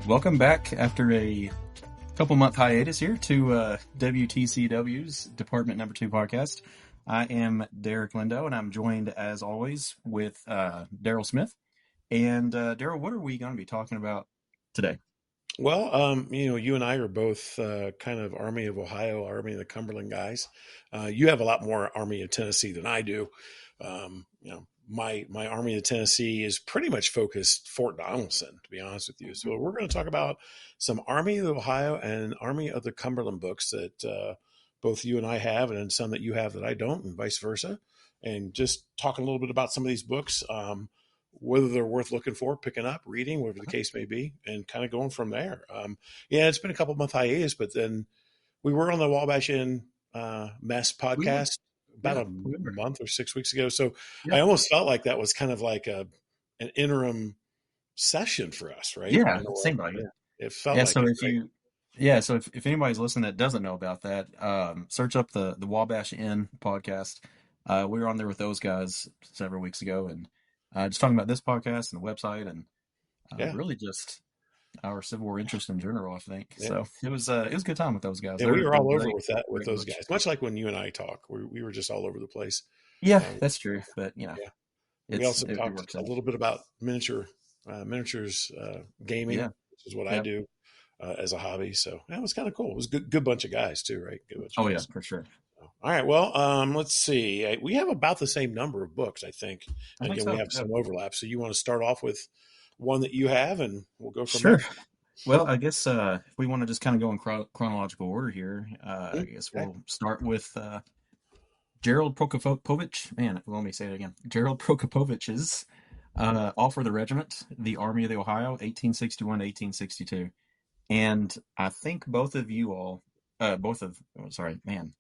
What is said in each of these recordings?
Welcome back after a couple month hiatus here to WTCW's Department Number 2 podcast. I am Derek Lindo, and I'm joined as always with Darryl Smith. And Darryl, what are we going to be talking about today? Well, you and I are both kind of Army of Ohio, Army of the Cumberland guys. You have a lot more Army of Tennessee than I do. My Army of Tennessee is pretty much focused Fort Donelson, to be honest with you. So we're going to talk about some Army of Ohio and Army of the Cumberland books that both you and I have, and some that you have that I don't, and vice versa. And just talking a little bit about some of these books. Whether they're worth looking for, picking up, reading, whatever the case may be, and kind of going from there. It's been a couple month hiatus, but then we were on the Wabash Inn Mess We were, podcast about yeah, a we were. month or 6 weeks ago. So Yeah, I almost felt like that was kind of like an interim session for us, right? yeah, In a way. seemed like it. Yeah, it felt Yeah, like so it, if right? you, yeah, so if anybody's listening that doesn't know about that, search up the Wabash Inn podcast. We were on there with those guys several weeks ago, and just talking about this podcast and the website, and Yeah, really just our Civil War interest in general. I think yeah. so. It was a good time with those guys. And we were They're all over great, with that with great those bunch. guys, much like when you and I talk. We were just all over the place. Yeah, Um, that's true. But yeah. We it's also it talked works a out. little bit about miniatures gaming, Yeah, which is what I yeah. do as a hobby. So that was kind of cool. It was a good bunch of guys too, right? Good bunch of Oh yeah, guys. for sure. So, all right. Well, let's see. We have about the same number of books, I think. I And think again, we so. have Yeah. some overlap. So you want to start off with one that you have, and we'll go from Sure. there. Well, I guess if we want to just kind of go in chronological order here, I Mm, guess okay. we'll start with Gerald Prokopovich. Man, let me say it again. Gerald Prokopovich's All for the Regiment, the Army of the Ohio, 1861 to 1862. And I think both of you all, sorry, man,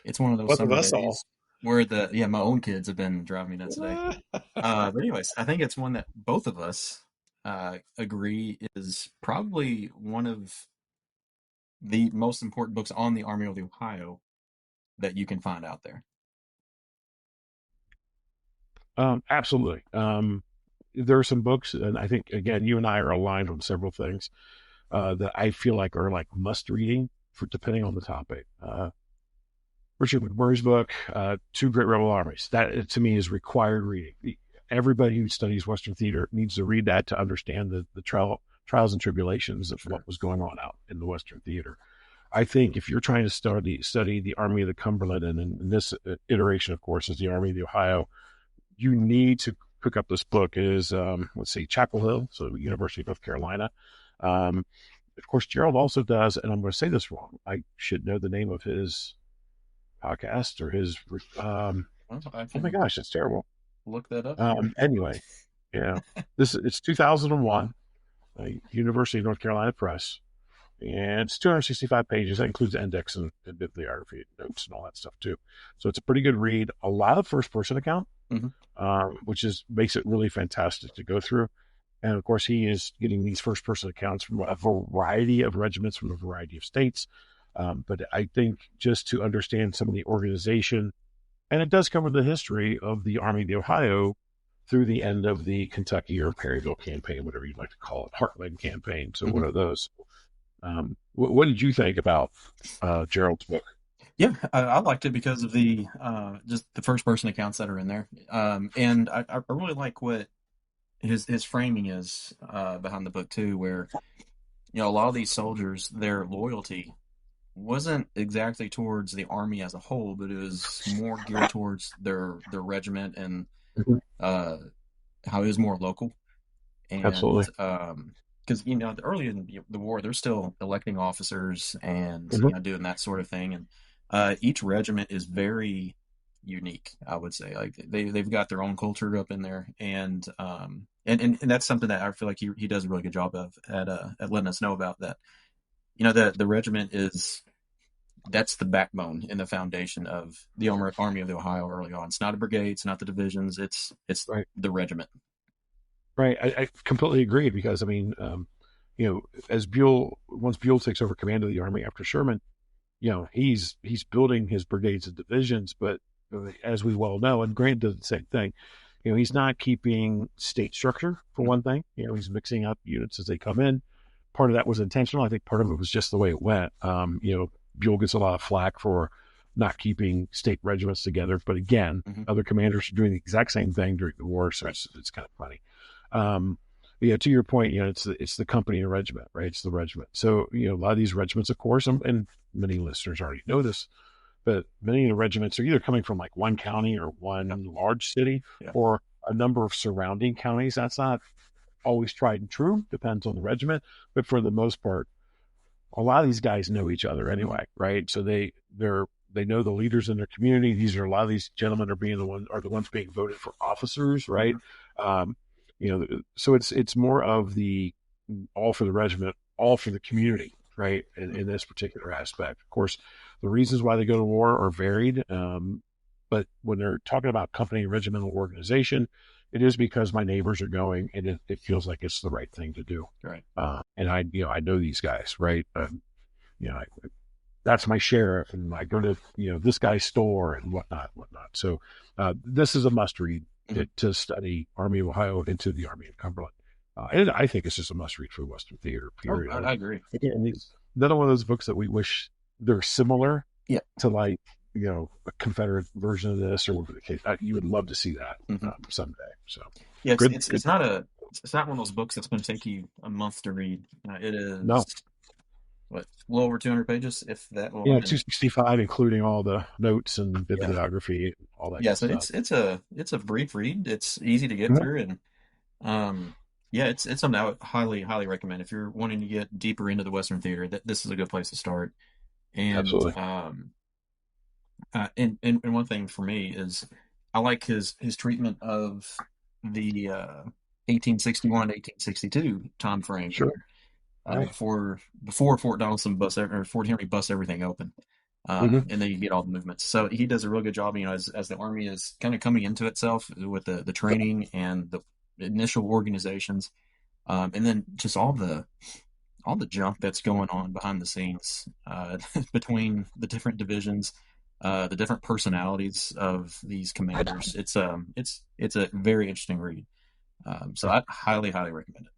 it's one of those Both of summer us all. days where my own kids have been driving me nuts today. But anyways, I think it's one that both of us agree is probably one of the most important books on the Army of the Ohio that you can find out there. Absolutely. There are some books, and I think again, you and I are aligned on several things that I feel like are like must reading for depending on the topic. Richard McMurray's book, Two Great Rebel Armies. That to me is required reading. Everybody who studies Western theater needs to read that to understand the trials and tribulations of what was going on out in the Western theater. I think if you're trying to study the Army of the Cumberland, and in this iteration, of course, is the Army of the Ohio, you need to pick up this book. It is, let's see, Chapel Hill, so University of North Carolina. Of course, Gerald also does, and I'm going to say this wrong. I should know the name of his podcast or his. Well, I Oh my can gosh, it's terrible. look that up here. Anyway, yeah, it's 2001, University of North Carolina Press, and it's 265 pages. That includes index and bibliography notes and all that stuff too. So it's a pretty good read. A lot of first-person account, Hmm. which makes it really fantastic to go through. And of course, he is getting these first-person accounts from a variety of regiments from a variety of states. But I think just to understand some of the organization, and it does cover the history of the Army of the Ohio through the end of the Kentucky or Perryville campaign, whatever you'd like to call it, Heartland campaign. So Hmm. one of those. What did you think about Gerald's book? Yeah, I liked it because of the just the first person accounts that are in there, and I really like what his framing is behind the book too, where a lot of these soldiers, their loyalty wasn't exactly towards the army as a whole, but it was more geared towards their regiment and Mhm. uh, how it was more local. And Absolutely. because early in the war, they're still electing officers and Mhm. doing that sort of thing. And each regiment is very unique, I would say. Like they've got their own culture up in there, and that's something that I feel like he does a really good job of at letting us know about that. The regiment that's the backbone and the foundation of the Army of the Ohio early on. It's not a brigade, it's not the divisions, it's Right. the regiment. Right. I completely agree because, I mean, as once Buell takes over command of the Army after Sherman, he's building his brigades and divisions, but as we well know, and Grant does the same thing, he's not keeping state structure for one thing. He's mixing up units as they come in. part of that was intentional. I think part of it was just the way it went. Buell gets a lot of flack for not keeping state regiments together, but again, other commanders are doing the exact same thing during the war, so it's kind of funny. To your point, it's the company and regiment, right? It's the regiment. So, a lot of these regiments, of course, and many listeners already know this, but many of the regiments are either coming from like one county or one large city or a number of surrounding counties. That's not always tried and true, depends on the regiment, but for the most part, a lot of these guys know each other anyway, right? So they know the leaders in their community. A lot of these gentlemen are the ones being voted for officers, right? So it's more of the all for the regiment, all for the community, right? In this particular aspect, of course, the reasons why they go to war are varied. But when they're talking about company and regimental organization, it is because my neighbors are going, and it feels like it's the right thing to do. Right. And I know these guys, right? That's my sheriff, and I go to this guy's store and whatnot. So this is a must read to study Army of Ohio into the Army of Cumberland. And I think it's just a must read for Western theater. Period. I agree. Again, another one of those books that we wish they're similar to, like a Confederate version of this, or whatever the case. You would love to see that someday. So it's not one of those books that's going to take you a month to read. It is a little over 200 pages, if that. 265, including all the notes and bibliography, and all that. So it's a brief read. It's easy to get through, and it's something I would highly recommend if you're wanting to get deeper into the Western theater. This is a good place to start. And absolutely. And one thing for me is I like his treatment of the 1861 1862 time frame. Sure. Before Fort Donelson or Fort Henry busts everything open, and then you get all the movements. So he does a real good job, as the Army is kind of coming into itself with the training and the initial organizations, and then just all the junk that's going on behind the scenes between the different divisions, the different personalities of these commanders. It's a very interesting read. So I highly recommend it.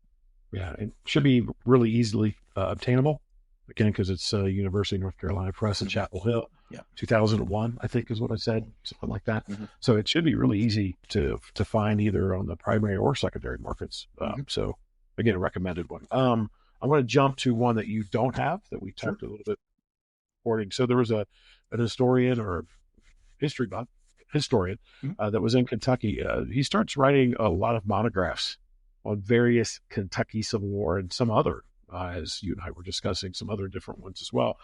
Yeah, it should be really easily obtainable, again, because it's University of North Carolina Press in Chapel Hill. 2001, I think is what I said, something like that. So it should be really easy to find either on the primary or secondary markets. So again, a recommended one. I'm going to jump to one that you don't have that we talked a little bit recording. So there was an historian or historian that was in Kentucky. He starts writing a lot of monographs on various Kentucky Civil War and some other, as you and I were discussing, some other different ones as well.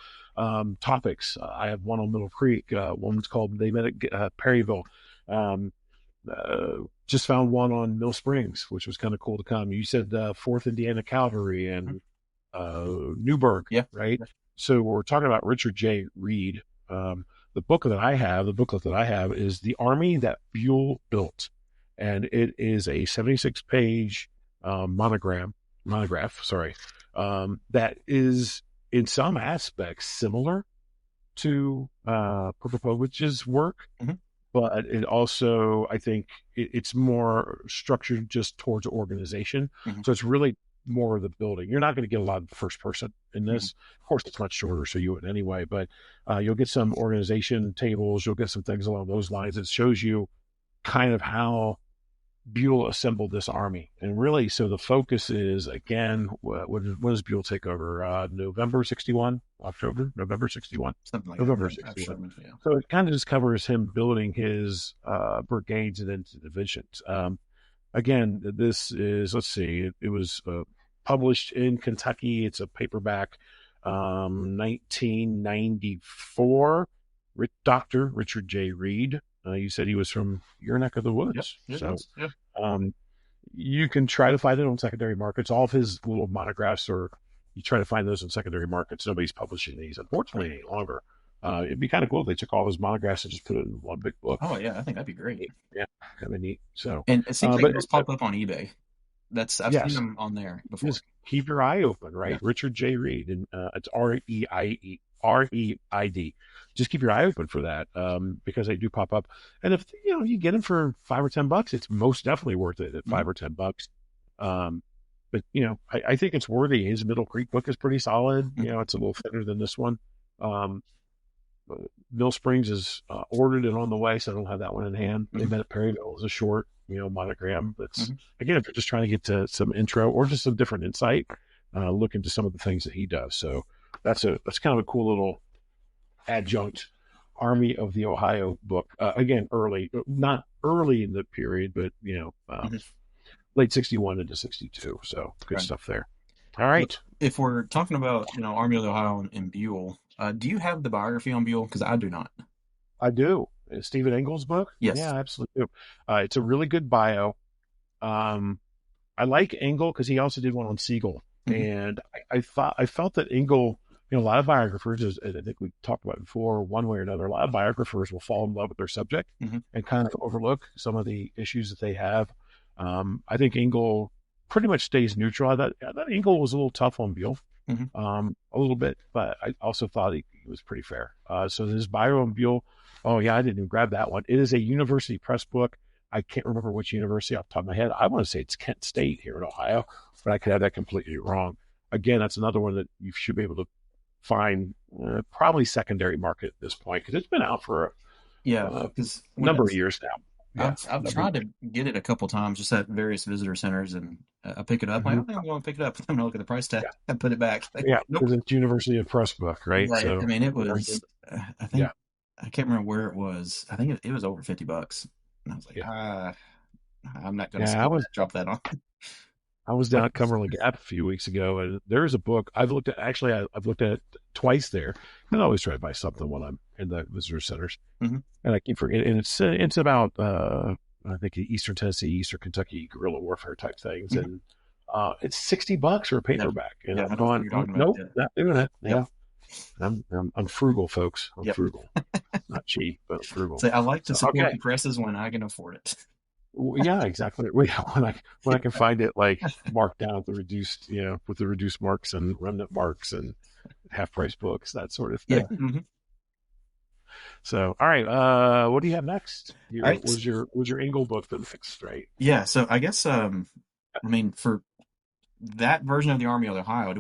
Topics. I have one on Middle Creek. One's called They Met at Perryville. Just found one on Mill Springs, which was kind of cool to come. You said 4th Indiana Cavalry and Newburgh, right? So we're talking about Richard J. Reed. The booklet that I have is The Army That Buell Built. And it is a 76-page monograph, that is in some aspects similar to Prokopowicz's work, but it also, I think, it's more structured just towards organization. So it's really more of the building. You're not going to get a lot of first person in this. Of course, it's much shorter, so you would anyway, but you'll get some organization tables. You'll get some things along those lines. It shows you kind of how Buell assembled this army. And really, so the focus is, again, when does Buell take over? November 61? November 61. Something like November that. 61. So it kind of just covers him building his brigades and into divisions. Again, this is, let's see, it was published in Kentucky. It's a paperback, 1994. Dr. Richard J. Reed. You said he was from your neck of the woods. You can try to find it on secondary markets. All of his little monographs you try to find those in secondary markets. Nobody's publishing these, unfortunately, any longer. It'd be kind of cool if they took all his monographs and just put it in one big book. Oh, yeah, I think that'd be great. Yeah, kind of neat. So, and it seems like those pop up on eBay. I've seen them on there before. Just keep your eye open, right? Richard J. Reed, and it's REID. Just keep your eye open for that, because they do pop up. And if you get them for $5 or $10, it's most definitely worth it at $5 or $10. but I think it's worthy. His Middle Creek book is pretty solid. Mhm. It's a little thinner than this one. Um, Mill Springs is ordered and on the way, so I don't have that one in hand. They Mhm. Met at Perryville is a short, monogram. That's Mhm. again, if you're just trying to get to some intro or just some different insight, look into some of the things that he does. So that's kind of a cool little adjunct Army of the Ohio book. Again, not early in the period, but Mhm. late 61 into 62. So good Right. stuff there. All Well, right. if we're talking about Army of the Ohio and Buell, do you have the biography on Buell? Because I do not. I do. Stephen Engel's book? Yes. Yeah, absolutely. It's a really good bio. Um, I like Engel because he also did one on Siegel, Mhm. and I felt that Engel, a lot of biographers, as I think we talked about before, one way or another, a lot of biographers will fall in love with their subject Mhm. and kind of overlook some of the issues that they have. I think Engel pretty much stays neutral. I thought Engel was a little tough on Beale, Mhm. a little bit, but I also thought he was pretty fair. So his bio on Beale, oh yeah, I didn't even grab that one. It is a university press book. I can't remember which university off the top of my head. I want to say it's Kent State here in Ohio, but I could have that completely wrong. Again, that's another one that you should be able to find probably secondary market at this point because it's been out for Yeah, a because number of years now. Yeah, I've number of tried to get it a couple times just at various visitor centers, and I pick it up. years. Like, I Hmm. think I'm going to pick it up. I'm going to look at the price tag Yeah, and put it back. Like, yeah, nope. because it's University of Press book, right? Right. I So mean, it was. I think yeah, I can't remember where it was. I think it was over $50, and I was like, yeah, I'm not going to yeah. spend that. Drop that on. I was down But at Cumberland Gap a few weeks ago, and there is a book I've looked at. Actually, I've looked at it twice there. And I always try to buy something when I'm in the visitor centers, mhm. and I keep forgetting. And it's about I think Eastern Tennessee, Eastern Kentucky guerrilla warfare type things, Mhm. and it's $60 for a Yeah, paperback. And yeah, I'm I know what going, you're talking about. nope, Yeah. not doing it. Yep. Yeah, I'm frugal, folks. I'm Yep. frugal, not cheap, but frugal. So I like to So support okay, the presses when I can afford it. well, yeah, exactly. Well, yeah, when I can find it like marked down with the reduced, with the reduced marks and remnant marks and half price books, that sort of Yeah. thing. Mhm. So, all right, what do you have next? All Your right. was your Engel book the next, right? Yeah. So I guess I mean for that version of the Army of Ohio,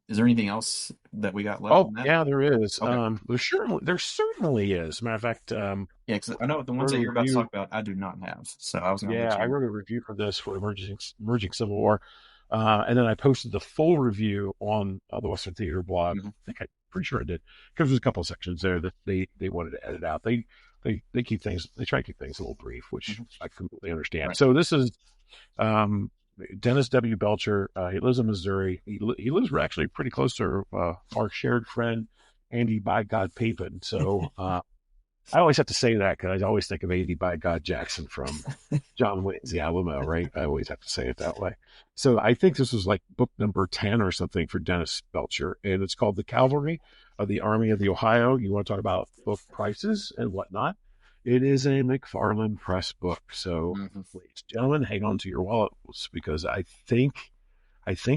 is there anything else that we got left Oh, on that? yeah, there is. Okay. There certainly is. Matter of fact, Yeah, because I know the ones wrote a that you're about to talk review. about, I do not have. So I was going to Yeah, let I you. wrote a review for this for Emerging Civil War, and then I posted the full review on the Western Theater blog. Mhm. Pretty sure I did, because there's a couple of sections there that they wanted to edit out. They keep things, they try to keep things a little brief, which Mhm. I completely understand. Right. So this is um, Dennis W. Belcher. He lives in Missouri. He lives actually pretty close to our shared friend Andy by God Papin. So I always have to say that because I always think of 80 by God Jackson from John Wayne's The Alamo, right? I always have to say it that way. So I think this was like book number 10 or something for Dennis Belcher, and it's called The Cavalry of the Army of the Ohio. You want to talk about book prices and whatnot? It is a McFarland Press book. So, Mhm. ladies and gentlemen, hang on to your wallets because I think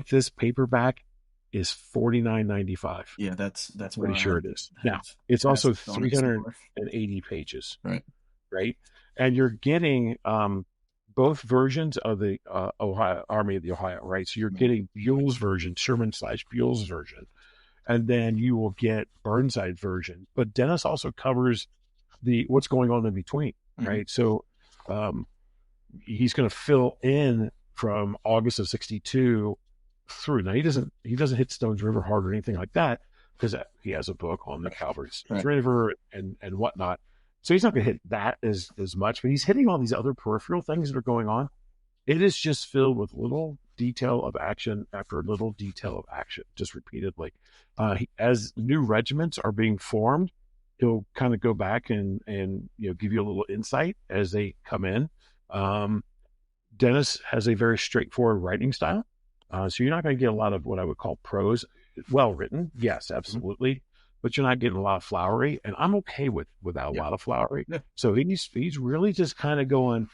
this paperback is $49.95. Yeah, that's Pretty where sure it is. I Now, have it's also passed on it so 380 pages, Right. right? And you're getting both versions of the Ohio Army of the Ohio, right? So you're Mhm. getting Buell's version, Sherman/Buell's version, and then you will get Burnside version. But Dennis also covers the what's going on in between, Mhm. right? So um, he's going to fill in from August of '62 through. Now he doesn't hit Stones River hard or anything like that because he has a book on the Calvary Stones Right. River and whatnot. So he's not going to hit that as much, but he's hitting all these other peripheral things that are going on. It is just filled with little detail of action after little detail of action, just repeatedly. As new regiments are being formed, he'll kind of go back and give you a little insight as they come in. Um, Dennis has a very straightforward writing style. So you're not going to get a lot of what I would call prose. Well written, yes, Mhm. absolutely. But you're not getting a lot of flowery. And I'm okay without a Yeah. lot of flowery. Yeah. So he's really just kind of going,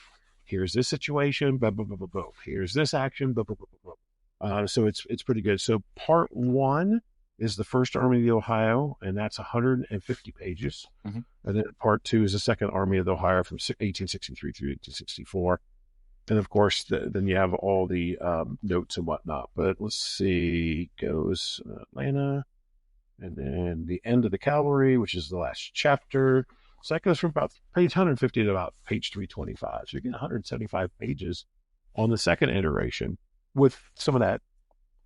here's this situation, blah, blah, blah, blah, blah. Here's this action, blah, blah, blah, blah, blah. So it's pretty good. So part one is the First Army of the Ohio, and that's 150 pages. Mhm. And then part two is the Second Army of the Ohio from 1863 through 1864. And of course, then you have all the notes and whatnot. But let's see, goes Atlanta, and then the end of the cavalry, which is the last chapter. So that goes from about page 150 to about page 325. So you get 175 pages on the second iteration with some of that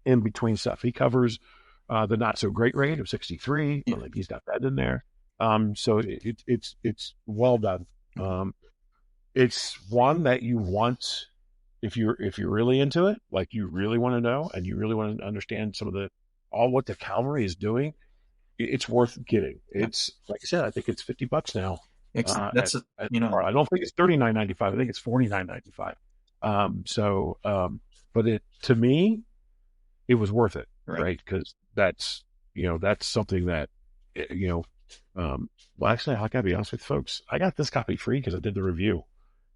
in between stuff. He covers the not so great rate of 63. Yeah. I think he's got that in there. So it's well done. It's one that you want if you're really into it, like you really want to know and you really want to understand some of the all what the cavalry is doing. It's worth getting. Yeah. It's like I said, I think it's $50 now. That's I don't think it's $39.95. I think it's $49.95. But it to me, it was worth it, right? Because that's something that well, actually, I gotta be honest with folks. I got this copy free because I did the review,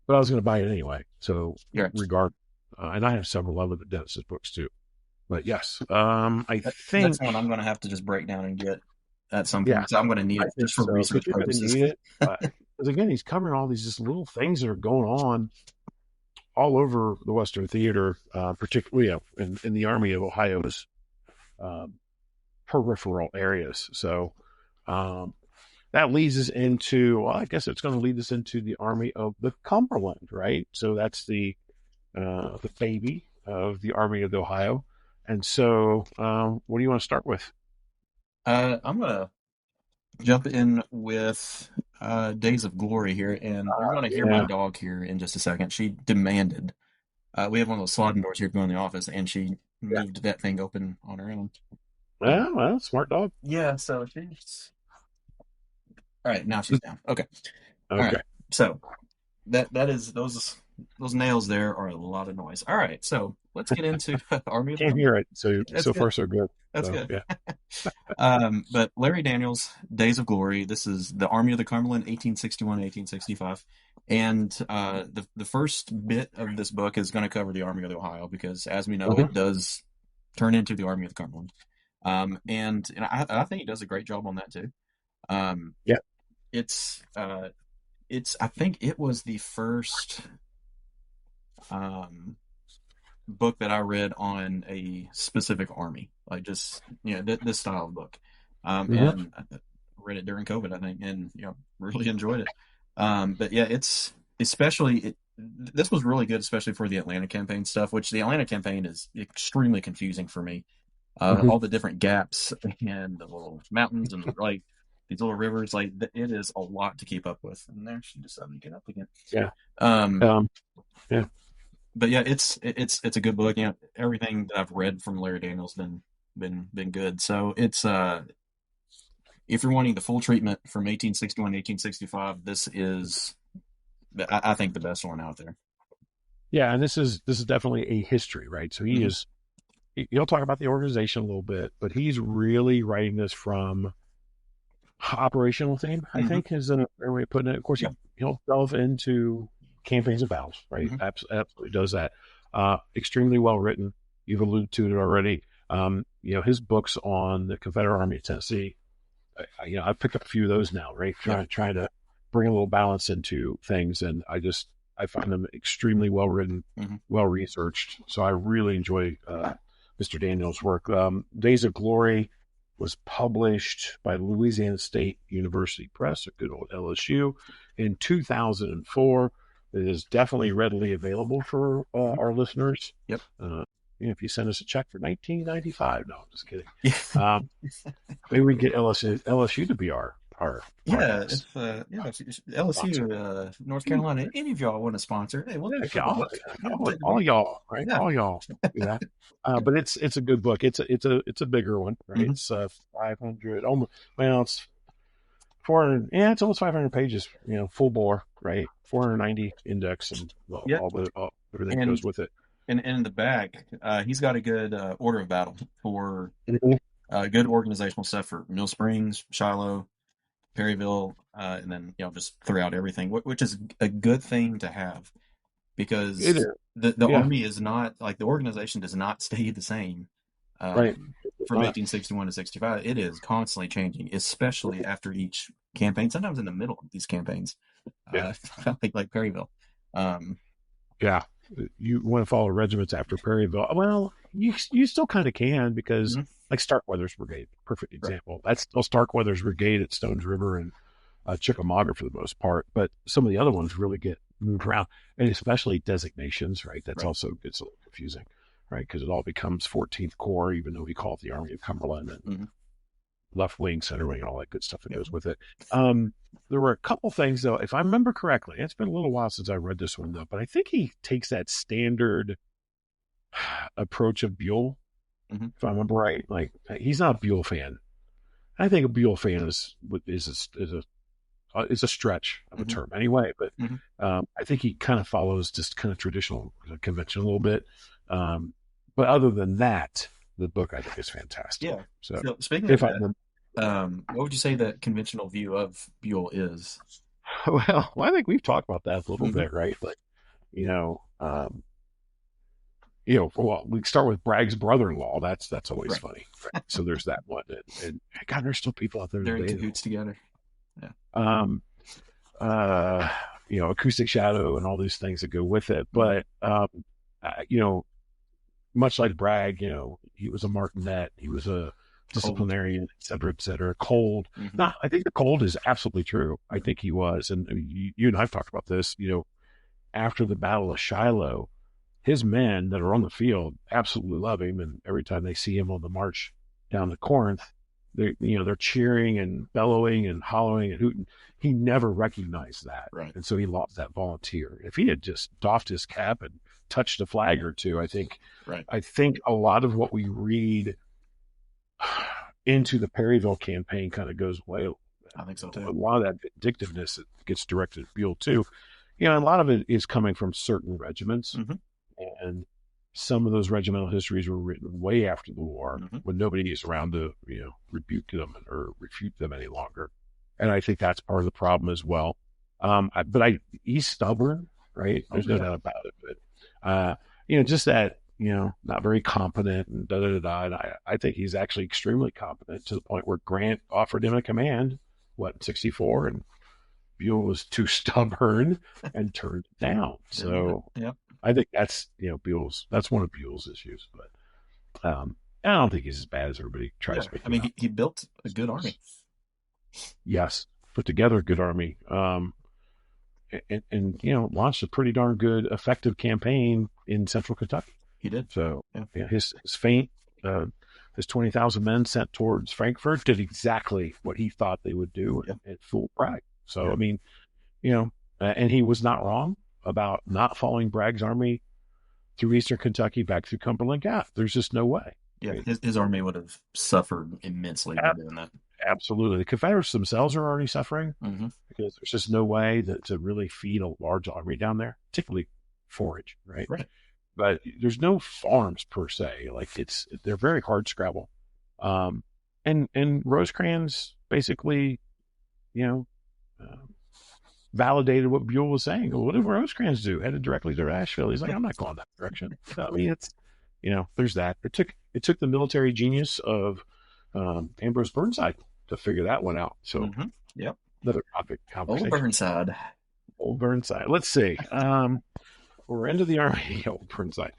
but I was going to buy it anyway. So and I have several other Dennis's books too. But yes, I think that's one I'm going to have to just break down and get at some point. Yeah, So I'm going to need it just for research purposes. Need it. Because again, he's covering all these just little things that are going on all over the Western theater, particularly in the Army of Ohio's peripheral areas. So that leads us into, well, I guess it's going to lead us into the Army of the Cumberland, right? So that's the baby of the Army of the Ohio. And so, what do you want to start with? I'm going to jump in with Days of Glory here, and you're going to hear my dog here in just a second. She demanded. We have one of those sliding doors here to go in the office, and she moved that thing open on her own. Yeah, well, smart dog. Yeah, so she's... All right, now she's down. Okay. Okay. All right. So that is those nails there are a lot of noise. All right, so let's get into Army of the Can't hear it. So good. Far so good. That's so, good. Yeah. But Larry Daniels, Days of Glory. This is the Army of the Cumberland, 1861, 1865, and the first bit of this book is going to cover the Army of the Ohio because, as we know, it does turn into the Army of the Cumberland. And I think he does a great job on that too. It's I think it was the first book that I read on a specific army, like just this style of book. And I read it during COVID, I think, and really enjoyed it. But yeah, it's especially this was really good, especially for the Atlanta campaign stuff, which the Atlanta campaign is extremely confusing for me. All the different gaps and the little mountains and like these little rivers, like it is a lot to keep up with. And there she decided to get up again. Yeah. Yeah. But yeah, it's a good book. Everything that I've read from Larry Daniels been good. So it's if you're wanting the full treatment from 1861 to 1865, this is I think the best one out there. Yeah, and this is definitely a history, right? So he'll talk about the organization a little bit, but he's really writing this from operational theme, I think is a way of putting it. Of course, he'll delve into campaigns and battles, right? Absolutely does that. Extremely well written. You've alluded to it already. His books on the Confederate Army of Tennessee, I've picked up a few of those now, right? Trying to bring a little balance into things. And I find them extremely well written, well researched. So I really enjoy Mr. Daniels' work. Days of Glory was published by Louisiana State University Press, a good old LSU, in 2004. It is definitely readily available for our listeners. Yep. If you send us a check for $19.95, no, I'm just kidding. Maybe we get LSU to be our if LSU, North Carolina, any of y'all want to sponsor? Hey, all y'all, right? Yeah. All y'all. Yeah. But it's a good book. It's a bigger one, right? It's 500. Almost, well, it's 400. Yeah, it's almost 500 pages. Full bore, right? 490 index and everything goes with it. And in the back, he's got a good order of battle for good organizational stuff for Mill Springs, Shiloh, Perryville, and then just throughout everything, which is a good thing to have because the Army is not like the organization does not stay the same from 1861 to 65. It is constantly changing, especially after each campaign. Sometimes in the middle of these campaigns, like Perryville. you want to follow regiments after Perryville. Well, you still kind of can, because Mm-hmm. like Starkweather's Brigade, perfect Right. example. That's still Starkweather's Brigade at Stones River and Chickamauga for the most part, but some of the other ones really get moved around, and especially designations, right? That's Right. also gets a little confusing, right? Because it all becomes 14th Corps, even though we call it the Army of Cumberland, and Mm-hmm. left wing, center wing, and all that good stuff that Yep. goes with it. There were a couple things, though, if I remember correctly. It's been a little while since I read this one, though, but I think he takes that standard approach of Buell, Mm-hmm. if I remember right. Like, he's not a Buell fan. I think a Buell fan is a stretch of a Mm-hmm. term anyway, but Mm-hmm. I think he kind of follows just kind of traditional convention a little bit. But other than that, the book I think is fantastic. Yeah. So So speaking of if I that, what would you say that conventional view of Buell is? well, I think we've talked about that a little Mm-hmm. bit, right? Like, you know, well, we start with Bragg's brother-in-law. That's always Right. funny. Right? So there's that one, and God, there's still people out there They're in today. cahoots together. Yeah. Um, acoustic shadow and all these things that go with it. Mm-hmm. But, much like Bragg, he was a martinet, he was a Cold. disciplinarian, et cetera, et cetera. Cold. Mm-hmm. Now, I think the cold is absolutely true. I think he was. And you and I've talked about this, after the Battle of Shiloh, his men that are on the field absolutely love him. And every time they see him on the march down to Corinth, they're cheering and bellowing and hollering and hooting. He never recognized that. Right. And so he lost that volunteer. If he had just doffed his cap and touched a flag or two, I think a lot of what we read into the Perryville campaign kind of goes away. I think so too. A lot of that vindictiveness that gets directed at Buell too. And a lot of it is coming from certain regiments. Mm-hmm. And some of those regimental histories were written way after the war, Mm-hmm. when nobody is around to, rebuke them or refute them any longer. And I think that's part of the problem as well. He's stubborn, right? There's no doubt about it. But, just that, not very competent and da-da-da-da. And I think he's actually extremely competent, to the point where Grant offered him a command, in 64, and Buell was too stubborn and turned it down. So Yep. I think that's, that's one of Buell's issues. But I don't think he's as bad as everybody tries to make him out. He built a good army. Yes, put together a good army. And launched a pretty darn good, effective campaign in central Kentucky. He did. So his feint, his 20,000 men sent towards Frankfort did exactly what he thought they would do at full Bragg. So, I mean, and he was not wrong about not following Bragg's army through eastern Kentucky back through Cumberland Gap. There's just no way. Yeah, his army would have suffered immensely by doing that. Absolutely. The Confederates themselves are already suffering, Mm-hmm. because there's just no way to really feed a large army down there, particularly forage, right? Right. But there's no farms per se. Like, they're very hard scrabble. And Rosecrans basically, validated what Buell was saying. Well, what did Rosecrans do? Headed directly to Asheville. He's like, I'm not going that direction. I mean, it's, there's that. It took the military genius of Ambrose Burnside to figure that one out. So, Yep. Another topic conversation. Old Burnside. Let's see. We're into the Army. Old Burnside.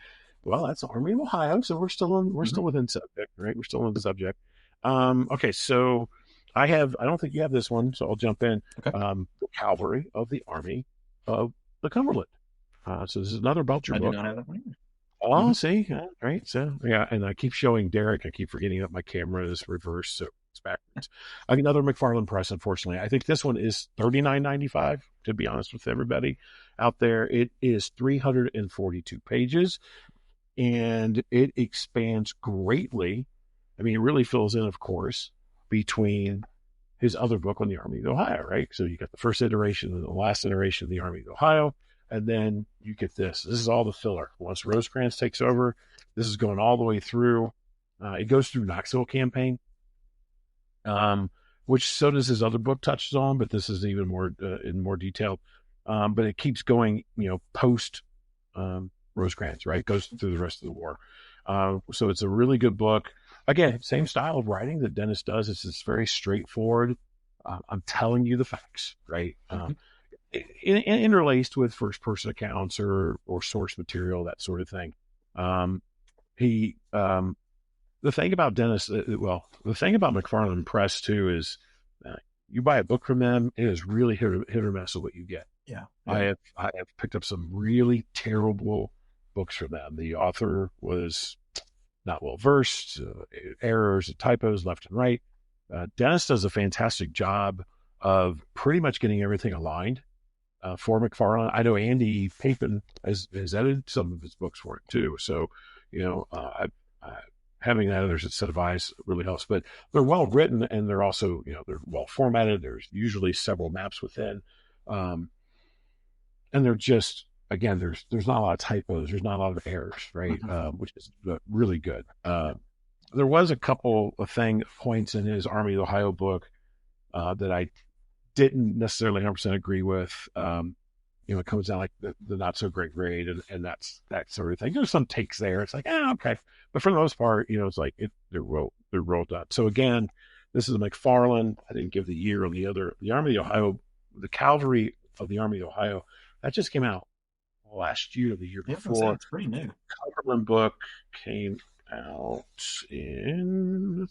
Well, that's the Army of Ohio, so we're still within subject, right? We're still in the subject. Okay, so I don't think you have this one, so I'll jump in. Okay. The Cavalry of the Army of the Cumberland. So this is another Belcher book. I do not have that one either. Oh, see, right. So and I keep showing Derek. I keep forgetting that my camera is reversed, so it's backwards. Another McFarland Press, unfortunately. I think this one is $39.95. To be honest with everybody out there, it is 342 pages, and it expands greatly. I mean, it really fills in, of course, between his other book on the Army of Ohio, right? So you got the first iteration and the last iteration of the Army of Ohio. And then you get this. This is all the filler. Once Rosecrans takes over, this is going all the way through. It goes through Knoxville campaign, which so does his other book touches on, but this is even more in more detail. But it keeps going, post Rosecrans, right? It goes through the rest of the war. So it's a really good book. Again, same style of writing that Dennis does. It's very straightforward. I'm telling you the facts, right? interlaced with first person accounts or source material, that sort of thing. Um, he The thing about the thing about McFarland Press too is uh, you buy a book from them, it is really hit or miss with what you get. Yeah, I yeah. have picked up some really terrible books from them. The author was not well versed, errors, typos left and right. Dennis does a fantastic job of pretty much getting everything aligned for McFarlane. I know Andy Papin has edited some of his books for him too. So, I having that other set of eyes really helps. But they're well written and they're also, they're well formatted. There's usually several maps within, um, and they're just again, there's not a lot of typos. There's not a lot of errors, right? Hmm. Which is really good. There was a couple of points in his Army of Ohio book that I didn't necessarily 100% agree with. It comes down like the not so great grade and that's that sort of thing. There's some takes there. It's like, okay. But for the most part, it's like they're rolled out. So again, this is a McFarland. I didn't give the year on the other. The Army of Ohio, the Cavalry of the Army of Ohio, that just came out last year, the year Yeah, I was gonna say before. it's pretty new. Cumberland book came out in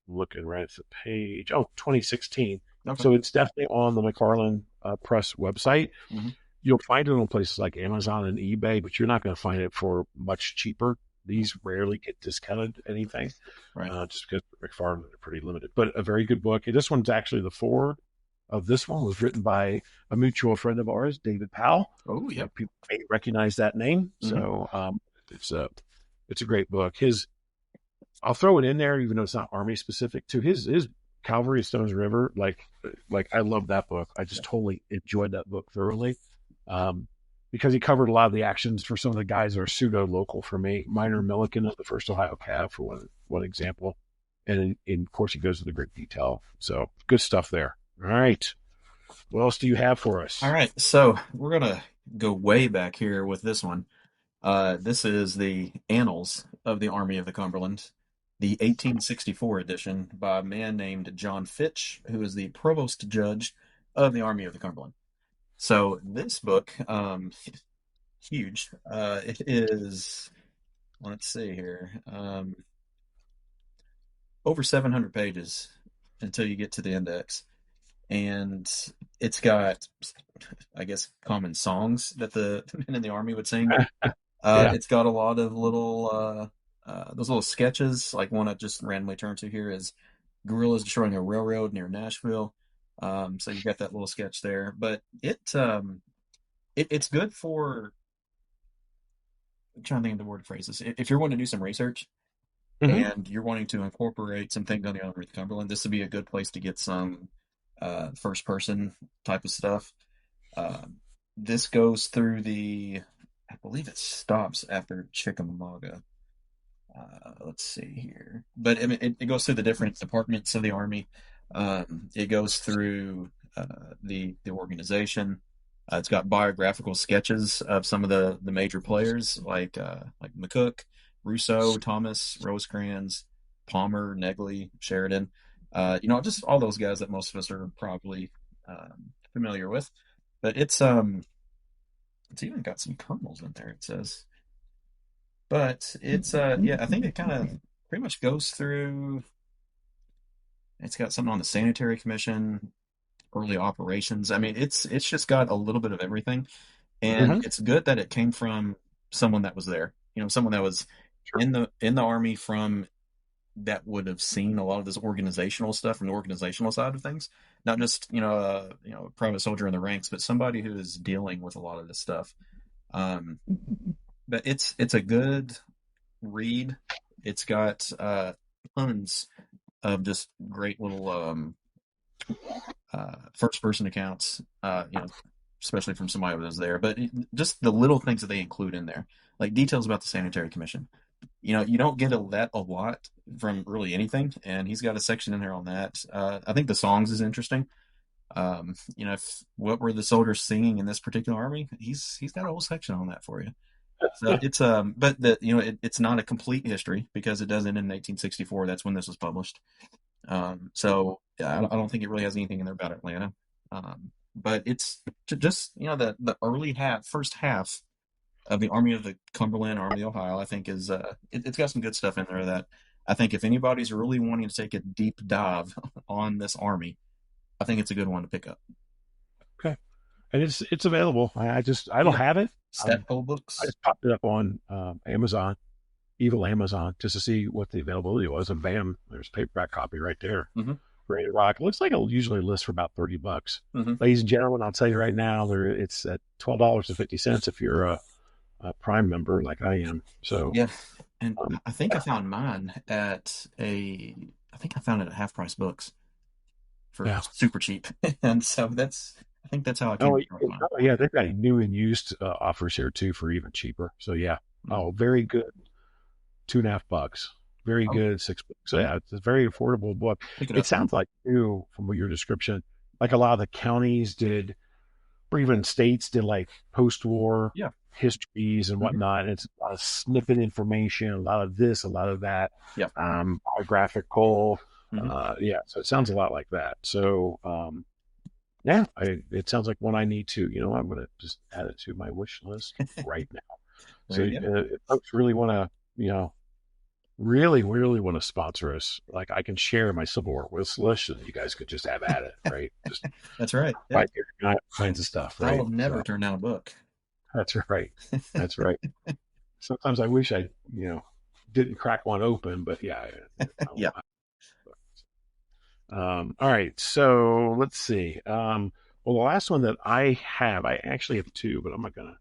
looking right at the page. Oh, 2016. Okay. So it's definitely on the McFarland Press website. Hmm. You'll find it on places like Amazon and eBay, but you're not going to find it for much cheaper. These rarely get discounted anything, Right. just because McFarland are pretty limited. But a very good book. This one's actually the foreword of this one was written by a mutual friend of ours, David Powell. Oh, yep. People may recognize that name. Hmm. So it's a great book. I'll throw it in there, even though it's not Army specific. To his Calvary of Stones River, like I love that book. I just totally enjoyed that book thoroughly, because he covered a lot of the actions for some of the guys that are pseudo local for me. Minor Milliken of the First Ohio Cav for one example, and of course he goes into great detail. So good stuff there. All right, what else do you have for us? All right, so we're gonna go way back here with this one. This is the Annals of the Army of the Cumberland, the 1864 edition by a man named John Fitch, who is the provost judge of the Army of the Cumberland. So this book, huge. It is, let's see here, over 700 pages until you get to the index. And it's got, I guess, common songs that the men in the army would sing. Yeah. It's got a lot of little those little sketches. Like one I just randomly turned to here is guerrillas destroying a railroad near Nashville. So you've got that little sketch there, but it's good for, I'm trying to think of the word phrases. If you're wanting to do some research Mm-hmm. and you're wanting to incorporate some things on the Army of the Cumberland, this would be a good place to get some first person type of stuff. Um, this goes through I believe it stops after Chickamauga. Let's see here, but I mean, it goes through the different departments of the army. It goes through the organization. It's got biographical sketches of some of the major players like McCook, Rousseau, Thomas, Rosecrans, Palmer, Negley, Sheridan. Just all those guys that most of us are probably familiar with. But it's even got some colonels in there. It says, but it's yeah, I think it kind of pretty much goes through. It's got something on the sanitary commission, early operations. I mean, it's just got a little bit of everything, and Mm-hmm. it's good that it came from someone that was there. Someone that was Sure. in the army from that would have seen a lot of this organizational stuff from the organizational side of things, not just a private soldier in the ranks, but somebody who is dealing with a lot of this stuff. Um, but it's a good read. It's got tons of just great little first person accounts, especially from somebody that was there. But just the little things that they include in there, like details about the sanitary commission. You don't get that a lot from really anything, and he's got a section in there on that. I think the songs is interesting. If what were the soldiers singing in this particular army, he's got a whole section on that for you. So it's but it's not a complete history because it does end in 1864. That's when this was published. So yeah, I don't think it really has anything in there about Atlanta. but it's just the early first half of the Army of the Cumberland, Army of the Ohio. I think is it's got some good stuff in there that I think if anybody's really wanting to take a deep dive on this army, I think it's a good one to pick up. Okay. And it's available. I don't Yeah, have it. Statpole I books. just popped it up on Amazon, evil Amazon, just to see what the availability was, and bam, there's a paperback copy right there, Hmm. ready to rock. It looks like it'll usually list for about $30. Hmm. Ladies and gentlemen, I'll tell you right now, it's at $12.50 if you're a Prime member like I am. So, Yeah, and um, I think I found mine at a. I think I found it at Half Price Books for yeah. super cheap, and so that's. I think that's how I came Oh, across mine. oh, yeah, they've got new and used offers here too for even cheaper. So yeah, Mhm. oh, very good. $2.50. Very Oh, good. $6. So yeah, yeah, it's a very affordable book. pick it It up. sounds like too, from what your description, like a lot of the counties did, or even states did like post-war Yeah. histories and Hmm. whatnot. And it's a lot of snippet information, a lot of this, a lot of that, Yeah. biographical. Hmm. Yeah, so it sounds a lot like that. So yeah, it sounds like one I need to. I'm going to just add it to my wish list right now. There So you go. if folks really want to, really, really want to sponsor us, like I can share my Civil War wish list, and you guys could just have at it, right? Just That's right. Yeah, right here, all kinds of stuff, I right? will never So turn down a book. that's right. That's right. Sometimes I wish I, didn't crack one open, but yeah. Yeah. All right. So let's see. Well, the last one that I have, I actually have two, but I'm not gonna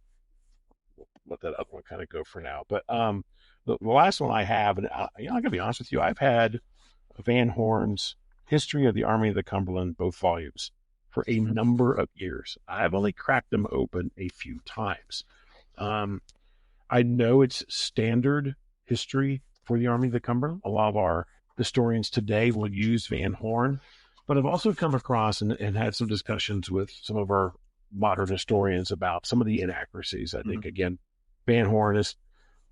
let that other one kind of go for now. But the last one I have, and I'm gonna be honest with you, I've had Van Horn's History of the Army of the Cumberland, both volumes, for a Mhm. number of years. I've only cracked them open a few times. Um, I know it's standard history for the Army of the Cumberland. A lot of our historians today will use Van Horn, but I've also come across and had some discussions with some of our modern historians about some of the inaccuracies. I Mhm. think, again, Van Horn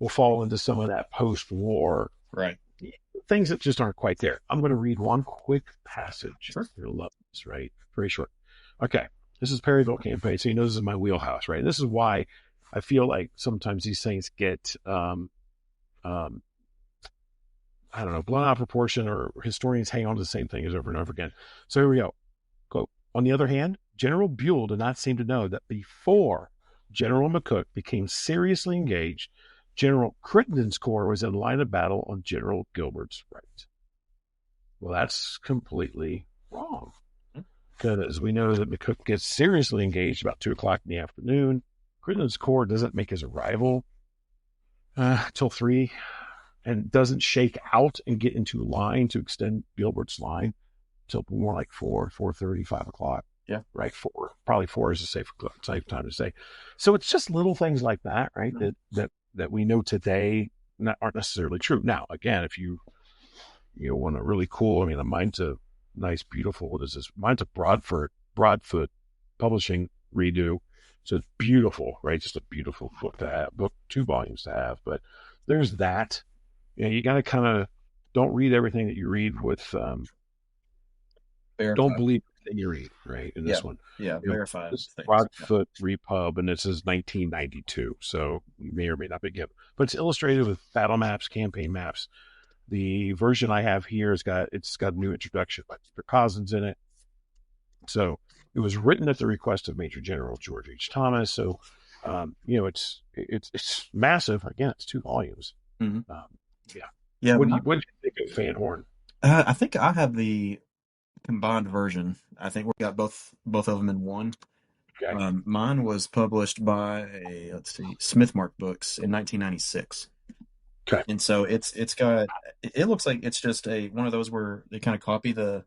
will fall into some of that post-war Right. things that just aren't quite there. I'm going to read one quick passage. Sure. You'll love this, right? Very short. Okay. This is Perryville campaign. So you know this is my wheelhouse, right? This is why I feel like sometimes these things get um, I don't know, blown out of proportion, or historians hang on to the same thing as over and over again. So here we go. Quote, on the other hand, General Buell did not seem to know that before General McCook became seriously engaged, General Crittenden's corps was in line of battle on General Gilbert's right. Well, that's completely wrong, Mhm. because we know that McCook gets seriously engaged about 2 o'clock in the afternoon. Crittenden's corps doesn't make his arrival till 3, and doesn't shake out and get into line to extend Gilbert's line till more like 4, 4:30, 5 o'clock. Yeah. Right, 4, probably 4 is a safe time to say. So it's just little things like that, right? Mhm. That we know today aren't necessarily true. Now, again, if you want a really cool, I mean, mine's a nice, beautiful. What is this? Mine's a Broadfoot Publishing redo. So it's beautiful, right? Just a beautiful book to have, 2 volumes to have. But there's that. You got to kind of don't read everything that you read with, don't Verified. believe everything you read, right? In Yeah. this one, Yeah. Verified this things. Yeah. Broadfoot Repub, and this is 1992. So you may or may not be given, but it's illustrated with battle maps, campaign maps. The version I have here it's got a new introduction by Mr. Cousins in it. So it was written at the request of Major General George H. Thomas. So it's massive. Again, it's 2 volumes. Hmm. Um, yeah. Yeah. What did you think of Van Horn? I think I have the combined version. I think we got both of them in one. Okay. Mine was published by let's see, Smithmark Books in 1996, Okay. and so it's got. It looks like it's just a one of those where they kind of copy the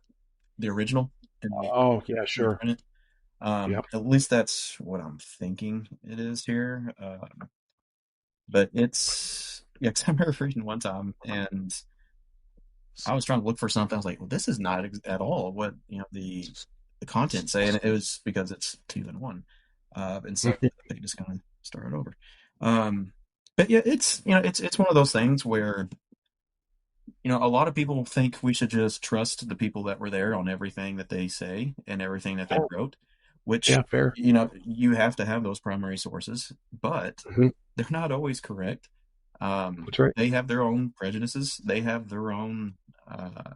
original and Oh yeah, sure. reprint it. Yep. At least that's what I'm thinking it is here. But it's yeah, 'cause I remember reading one time and I was trying to look for something. I was like, well, this is not at all what the content say, and it was because it's two in one, and so they just kind of started over. Um, but yeah, it's one of those things where a lot of people think we should just trust the people that were there on everything that they say and everything that they wrote. which, Yeah, fair. you have to have those primary sources, but Hmm. they're not always correct. That's right. They have their own prejudices. They have their own uh,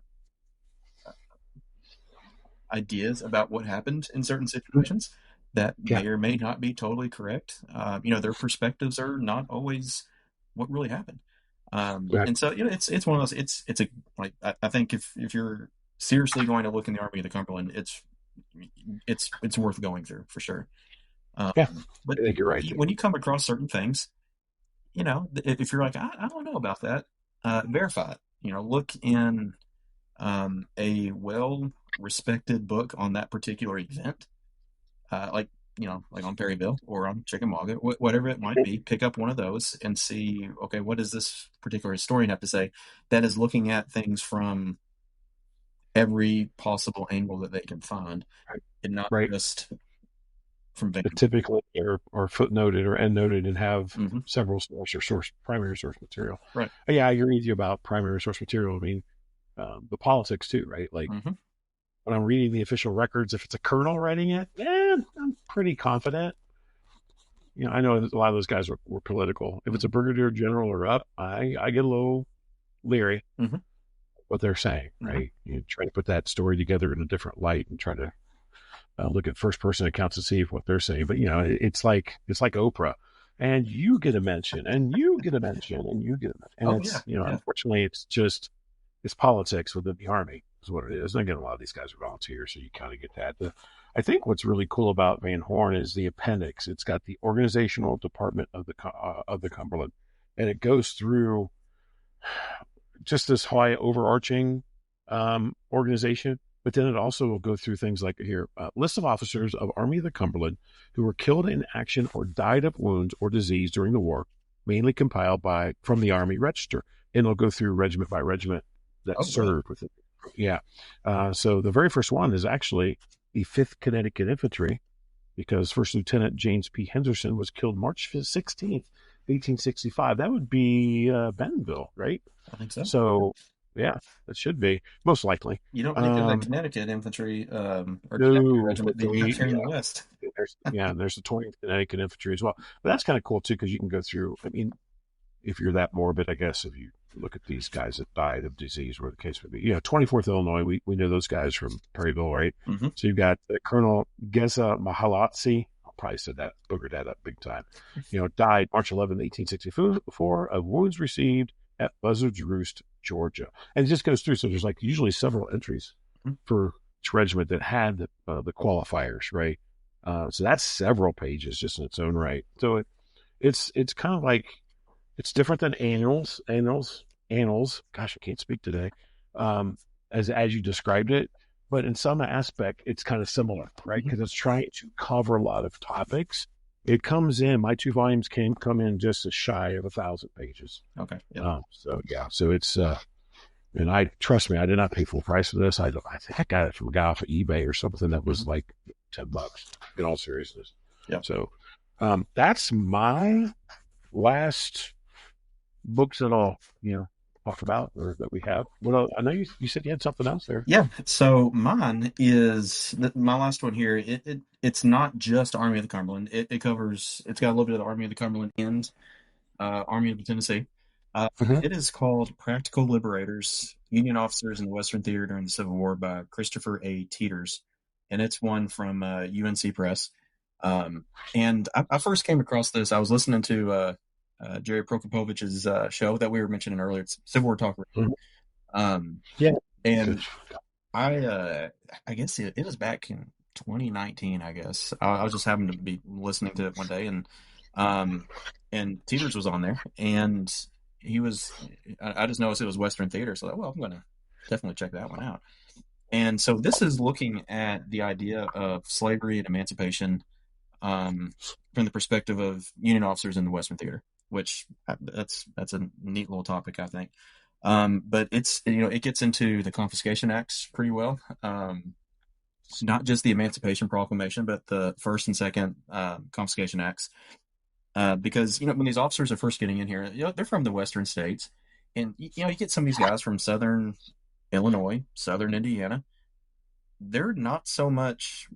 ideas about what happened in certain Mhm. situations that Yeah, may or may not be totally correct. Their perspectives are not always what really happened. right. And so, it's one of those. It's a like I think if you're seriously going to look in the Army of the Cumberland, it's worth going through for sure. Um, Yeah, but I think you're right there. when you come across certain things, if you're like, I don't know about that, verify it. Look in a well respected book on that particular event, like like on Perryville or on Chickamauga, whatever it might be. Pick up one of those and see, okay, what does this particular historian have to say that is looking at things from every possible angle that they can find, Right. and not Right. just from That vantage. typically are footnoted or endnoted and have Hmm. several primary source material. Right. Yeah, I agree with you about primary source material. I mean, the politics too, right? Like Hmm. when I'm reading the official records, if it's a colonel writing it, I'm pretty confident. I know a lot of those guys were political. If it's a Hmm. brigadier general or up, I get a little leery Hmm. what they're saying, Hmm. right? You try to put that story together in a different light and try to look at first person accounts to see what they're saying. But it's like Oprah, and you get a mention, and you get a mention, and you get a mention, and Oh yeah, it's yeah. unfortunately it's politics within the Army is what it is. And again, a lot of these guys are volunteers, so you kind of get that. I think what's really cool about Van Horn is the appendix. It's got the organizational department of the Cumberland, and it goes through just this high overarching organization. But then it also will go through things like here, list of officers of Army of the Cumberland who were killed in action or died of wounds or disease during the war, mainly compiled from the Army Register. And it'll go through regiment by regiment that Oh really? served with it. Yeah. So the very first one is actually the 5th Connecticut Infantry, because First Lieutenant James P. Henderson was killed March 16th, 1865. That would be Bentonville, right? I think so. So, yeah, that should be most likely. You don't think of the Um, Connecticut infantry, or Connecticut no, regiment but being out there in the yeah, West. there's the 20th Connecticut Infantry as well. But that's kind of cool too, because you can go through. I mean, if you're that morbid, I guess, if you look at these guys that died of disease, where the case would be. 24th Illinois, we know those guys from Perryville, right? Hmm. So you've got Colonel Geza Mahalatsi. I probably said that, boogered that up big time. Died March 11th, 1864 of wounds received at Buzzard's Roost, Georgia. And it just goes through. So there's like usually several entries for each regiment that had the qualifiers, right? So that's several pages just in its own right. So it's kind of like it's different than annals. Gosh, I can't speak today. Um, as you described it, but in some aspect, it's kind of similar, right? Hmm. Because it's trying to cover a lot of topics. It comes in. My 2 volumes come in just as shy of 1,000 pages. Okay. Yep. So yeah, so it's and I trust me, I did not pay full price for this. I think I got it from a guy off of eBay or something that was Hmm. like $10. In all seriousness, Yep. so that's my last books that I'll talk about or that we have. Well, I know you said you had something else there. Yeah. So mine is my last one here. It's not just Army of the Cumberland. It covers. It's got a little bit of the Army of the Cumberland and Army of the Tennessee. Hmm. It is called "Practical Liberators: Union Officers in the Western Theater During the Civil War" by Christopher A. Teeters, and it's one from UNC Press. And I first came across this. I was listening to Jerry Prokopovich's show that we were mentioning earlier. It's Civil War Talk Radio. Hmm. Um, Yeah, good. and I guess it was back in 2019. I guess I was just happened to be listening to it one day, um, and Teeters was on there, and he was. I just noticed it was Western Theater, so I thought, well, I'm gonna definitely check that one out. And so this is looking at the idea of slavery and emancipation, um, from the perspective of Union officers in the Western Theater, which that's a neat little topic, I think. But it gets into the Confiscation Acts pretty well. Not just the Emancipation Proclamation, but the first and second Confiscation Acts. Because when these officers are first getting in here, they're from the Western states, and you get some of these guys from Southern Illinois, Southern Indiana. They're not so much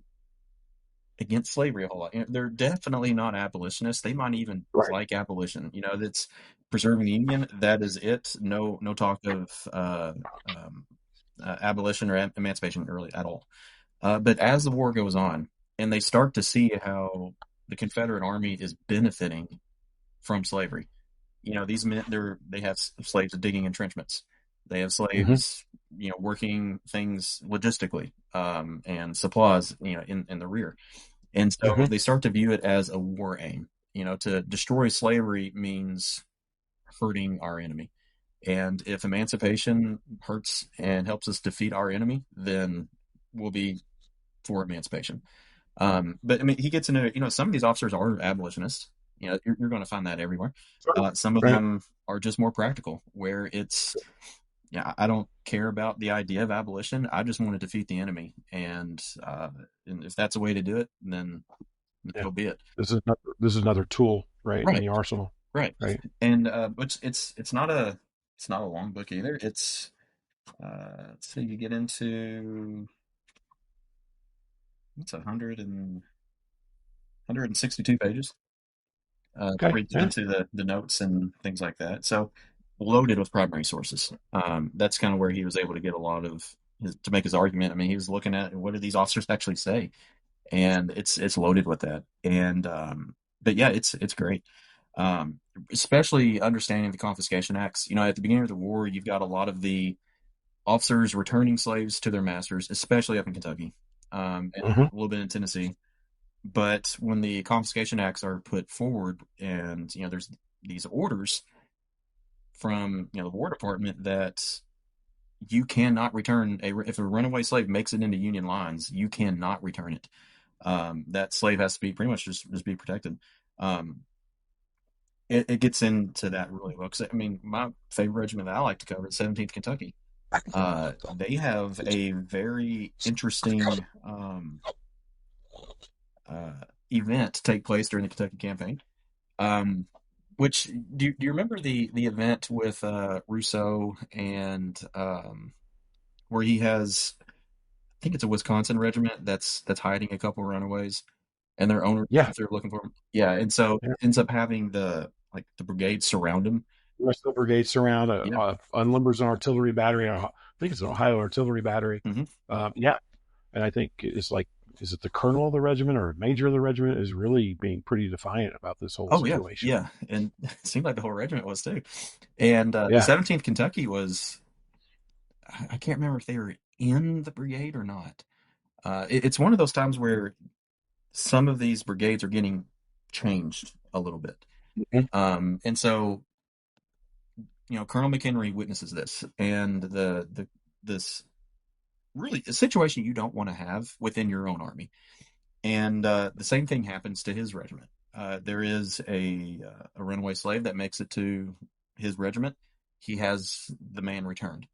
against slavery a whole lot. They're definitely not abolitionists. They might even Right. like abolition. That's preserving the union. That is it. No talk of um, abolition or emancipation really at all. But as the war goes on, and they start to see how the Confederate Army is benefiting from slavery. These men, they have slaves digging entrenchments. They have Hmm. slaves, working things logistically, and supplies, in the rear. And so Hmm. they start to view it as a war aim. To destroy slavery means hurting our enemy. And if emancipation hurts and helps us defeat our enemy, then we'll be for emancipation. But I mean, he gets into, some of these officers are abolitionists. You're going to find that everywhere. Some of Right. them are just more practical, where it's, yeah, I don't care about the idea of abolition. I just want to defeat the enemy. And if that's a way to do it, then Yeah. so be it. This is another tool, right, in Right. the arsenal, Right. right? And but it's not a long book either. It's let's see, you get into it's 162 pages. Okay. Before you get Yeah. into the notes and things like that. So loaded with primary sources. That's kind of where he was able to get a lot of to make his argument. I mean, he was looking at what do these officers actually say, and it's loaded with that. And but yeah, it's great. Um, Especially understanding the confiscation acts. At the beginning of the war, you've got a lot of the officers returning slaves to their masters, especially up in Kentucky, and Hmm. a little bit in Tennessee. But when the confiscation acts are put forward, and there's these orders from the War Department that you cannot return if a runaway slave makes it into Union lines, you cannot return it. That slave has to be pretty much just be protected. Um, it gets into that really well. 'Cause, I mean, my favorite regiment that I like to cover is 17th Kentucky. They have a very interesting uh, event take place during the Kentucky campaign. Um, which do you remember the event with Rousseau and where he has I think it's a Wisconsin regiment that's hiding a couple of runaways and their owner Yeah. out there looking for him. Yeah, and so Yeah. ends up having the brigade surround him. The rest of the brigade surround Yeah. unlimbers an artillery battery. I think it's an Ohio artillery battery. Hmm. Yeah, and I think it's like, is it the colonel of the regiment or major of the regiment is really being pretty defiant about this whole Oh yeah, situation. yeah, and it seemed like the whole regiment was too. And the Yeah. 17th Kentucky was I can't remember if they were in the brigade or not. It's one of those times where some of these brigades are getting changed a little bit. Mhm. And so, Colonel McHenry witnesses this and this really a situation you don't want to have within your own army. And the same thing happens to his regiment. There is a runaway slave that makes it to his regiment. He has the man returned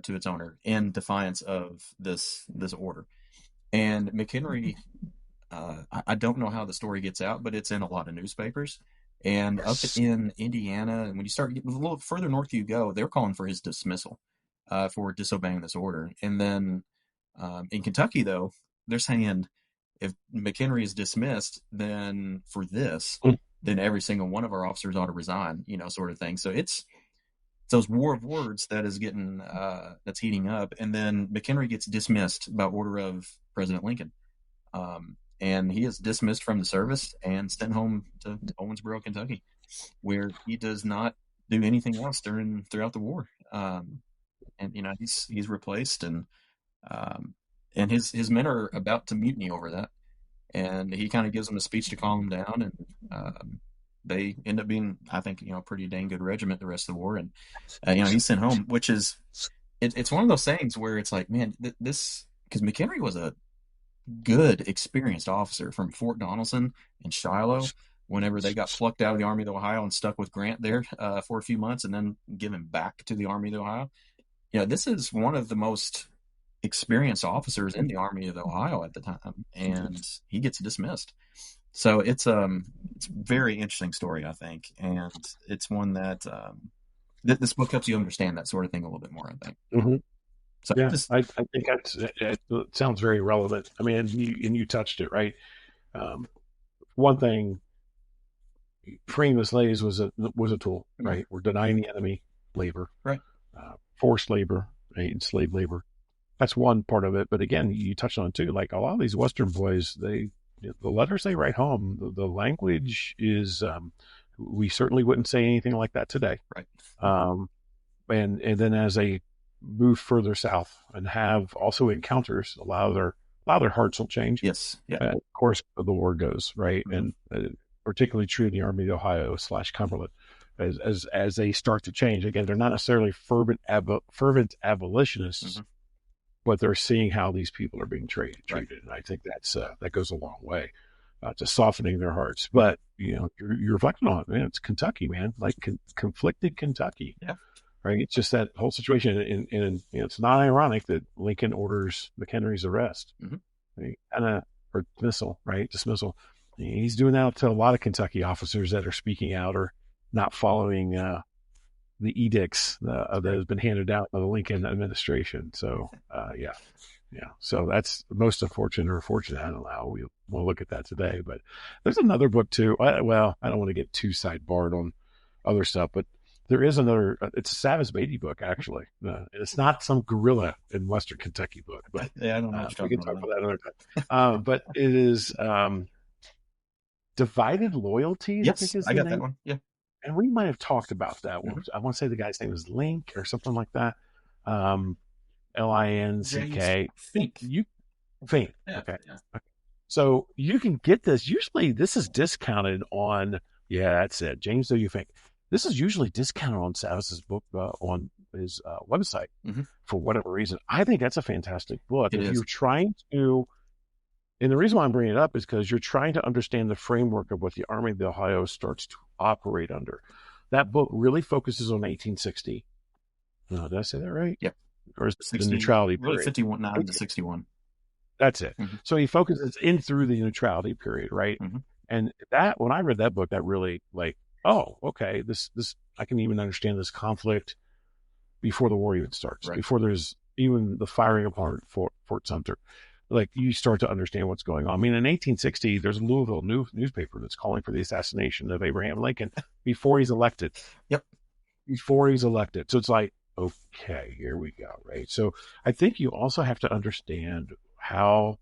to its owner in defiance of this order. And McHenry, I don't know how the story gets out, but it's in a lot of newspapers. And up in Indiana, and when you start getting a little further north you go, they're calling for his dismissal for disobeying this order. And then in Kentucky, though, they're saying if McHenry is dismissed, then for this, then every single one of our officers ought to resign, sort of thing. So it's those war of words that is getting that's heating up, and then McHenry gets dismissed by order of President Lincoln, and he is dismissed from the service and sent home to Owensboro, Kentucky, where he does not do anything else throughout the war. And he's replaced, um, and his men are about to mutiny over that, and he kind of gives them a speech to calm them down, and they end up being, I think, a pretty dang good regiment the rest of the war, and he's sent home, which is it's one of those things where it's like, man, this because McHenry was a good, experienced officer from Fort Donelson and Shiloh. Whenever they got plucked out of the Army of the Ohio and stuck with Grant there for a few months, and then given back to the Army of the Ohio, this is one of the most experienced officers in the Army of the Ohio at the time, and he gets dismissed. So it's a very interesting story, I think, and it's one that this book helps you understand that sort of thing a little bit more, I think. Hmm. So Yeah, just I think it sounds very relevant. I mean, and you touched it, right? Um, one thing, freeing the slaves was a tool, right? We're denying the enemy labor, Right. Forced labor, right? Enslaved labor. That's one part of it. But again, you touched on too, like a lot of these Western boys, the letters they write home, the language is, we certainly wouldn't say anything like that today. Right. Um, and then as they move further south and have also encounters, a lot of their hearts will change. Yes. Yeah. Of course, the war goes right, Mm-hmm. and particularly true in the Army of the Ohio / Cumberland, as they start to change. Again, they're not necessarily fervent abolitionists, Mm-hmm. but they're seeing how these people are being treated, Right. and I think that goes a long way to softening their hearts. But you're reflecting on it, man. It's Kentucky, man, like conflicted Kentucky. Yeah. Right. It's just that whole situation, and it's not ironic that Lincoln orders McHenry's arrest, Mm-hmm. right? Or dismissal, right? Dismissal. He's doing that to a lot of Kentucky officers that are speaking out or not following the edicts that has been handed out by the Lincoln administration. So, yeah. So that's most unfortunate or fortunate. I don't know how we'll look at that today, but there's another book too. Well, I don't want to get too sidebarred on other stuff, but there is another. It's a Savage Beatty book, actually. It's not some guerrilla in Western Kentucky book, but yeah, I don't know. We can talk about that another time. But it is Divided Loyalties. Yes, I think is I the got name. that one. Yeah, and we might have talked about that one. Mm-hmm. I want to say the guy's name is Link or something like that. Linck. Fink. Fink. Yeah, Okay. yeah. So you can get this. Usually, this is discounted on. Yeah, that's it. James W. Fink. This is usually discounted on Savage's book on his website for whatever reason. I think that's a fantastic book. If you're trying to, and the reason why I'm bringing it up is because you're trying to understand the framework of what the Army of the Ohio starts to operate under. That book really focuses on 1860. Did I say that right? Yep. Or is the neutrality really period? 59 to 61. That's it. Mm-hmm. So he focuses in through the neutrality period, right? Mm-hmm. And that when I read that book, that really oh, okay, this I can even understand this conflict before the war even starts, right. Before there's even the firing apart Fort Sumter. Like you start to understand what's going on. I mean, in 1860, there's a Louisville newspaper that's calling for the assassination of Abraham Lincoln before he's elected. Yep. Before he's elected. So it's like, okay, here we go, right? So I think you also have to understand how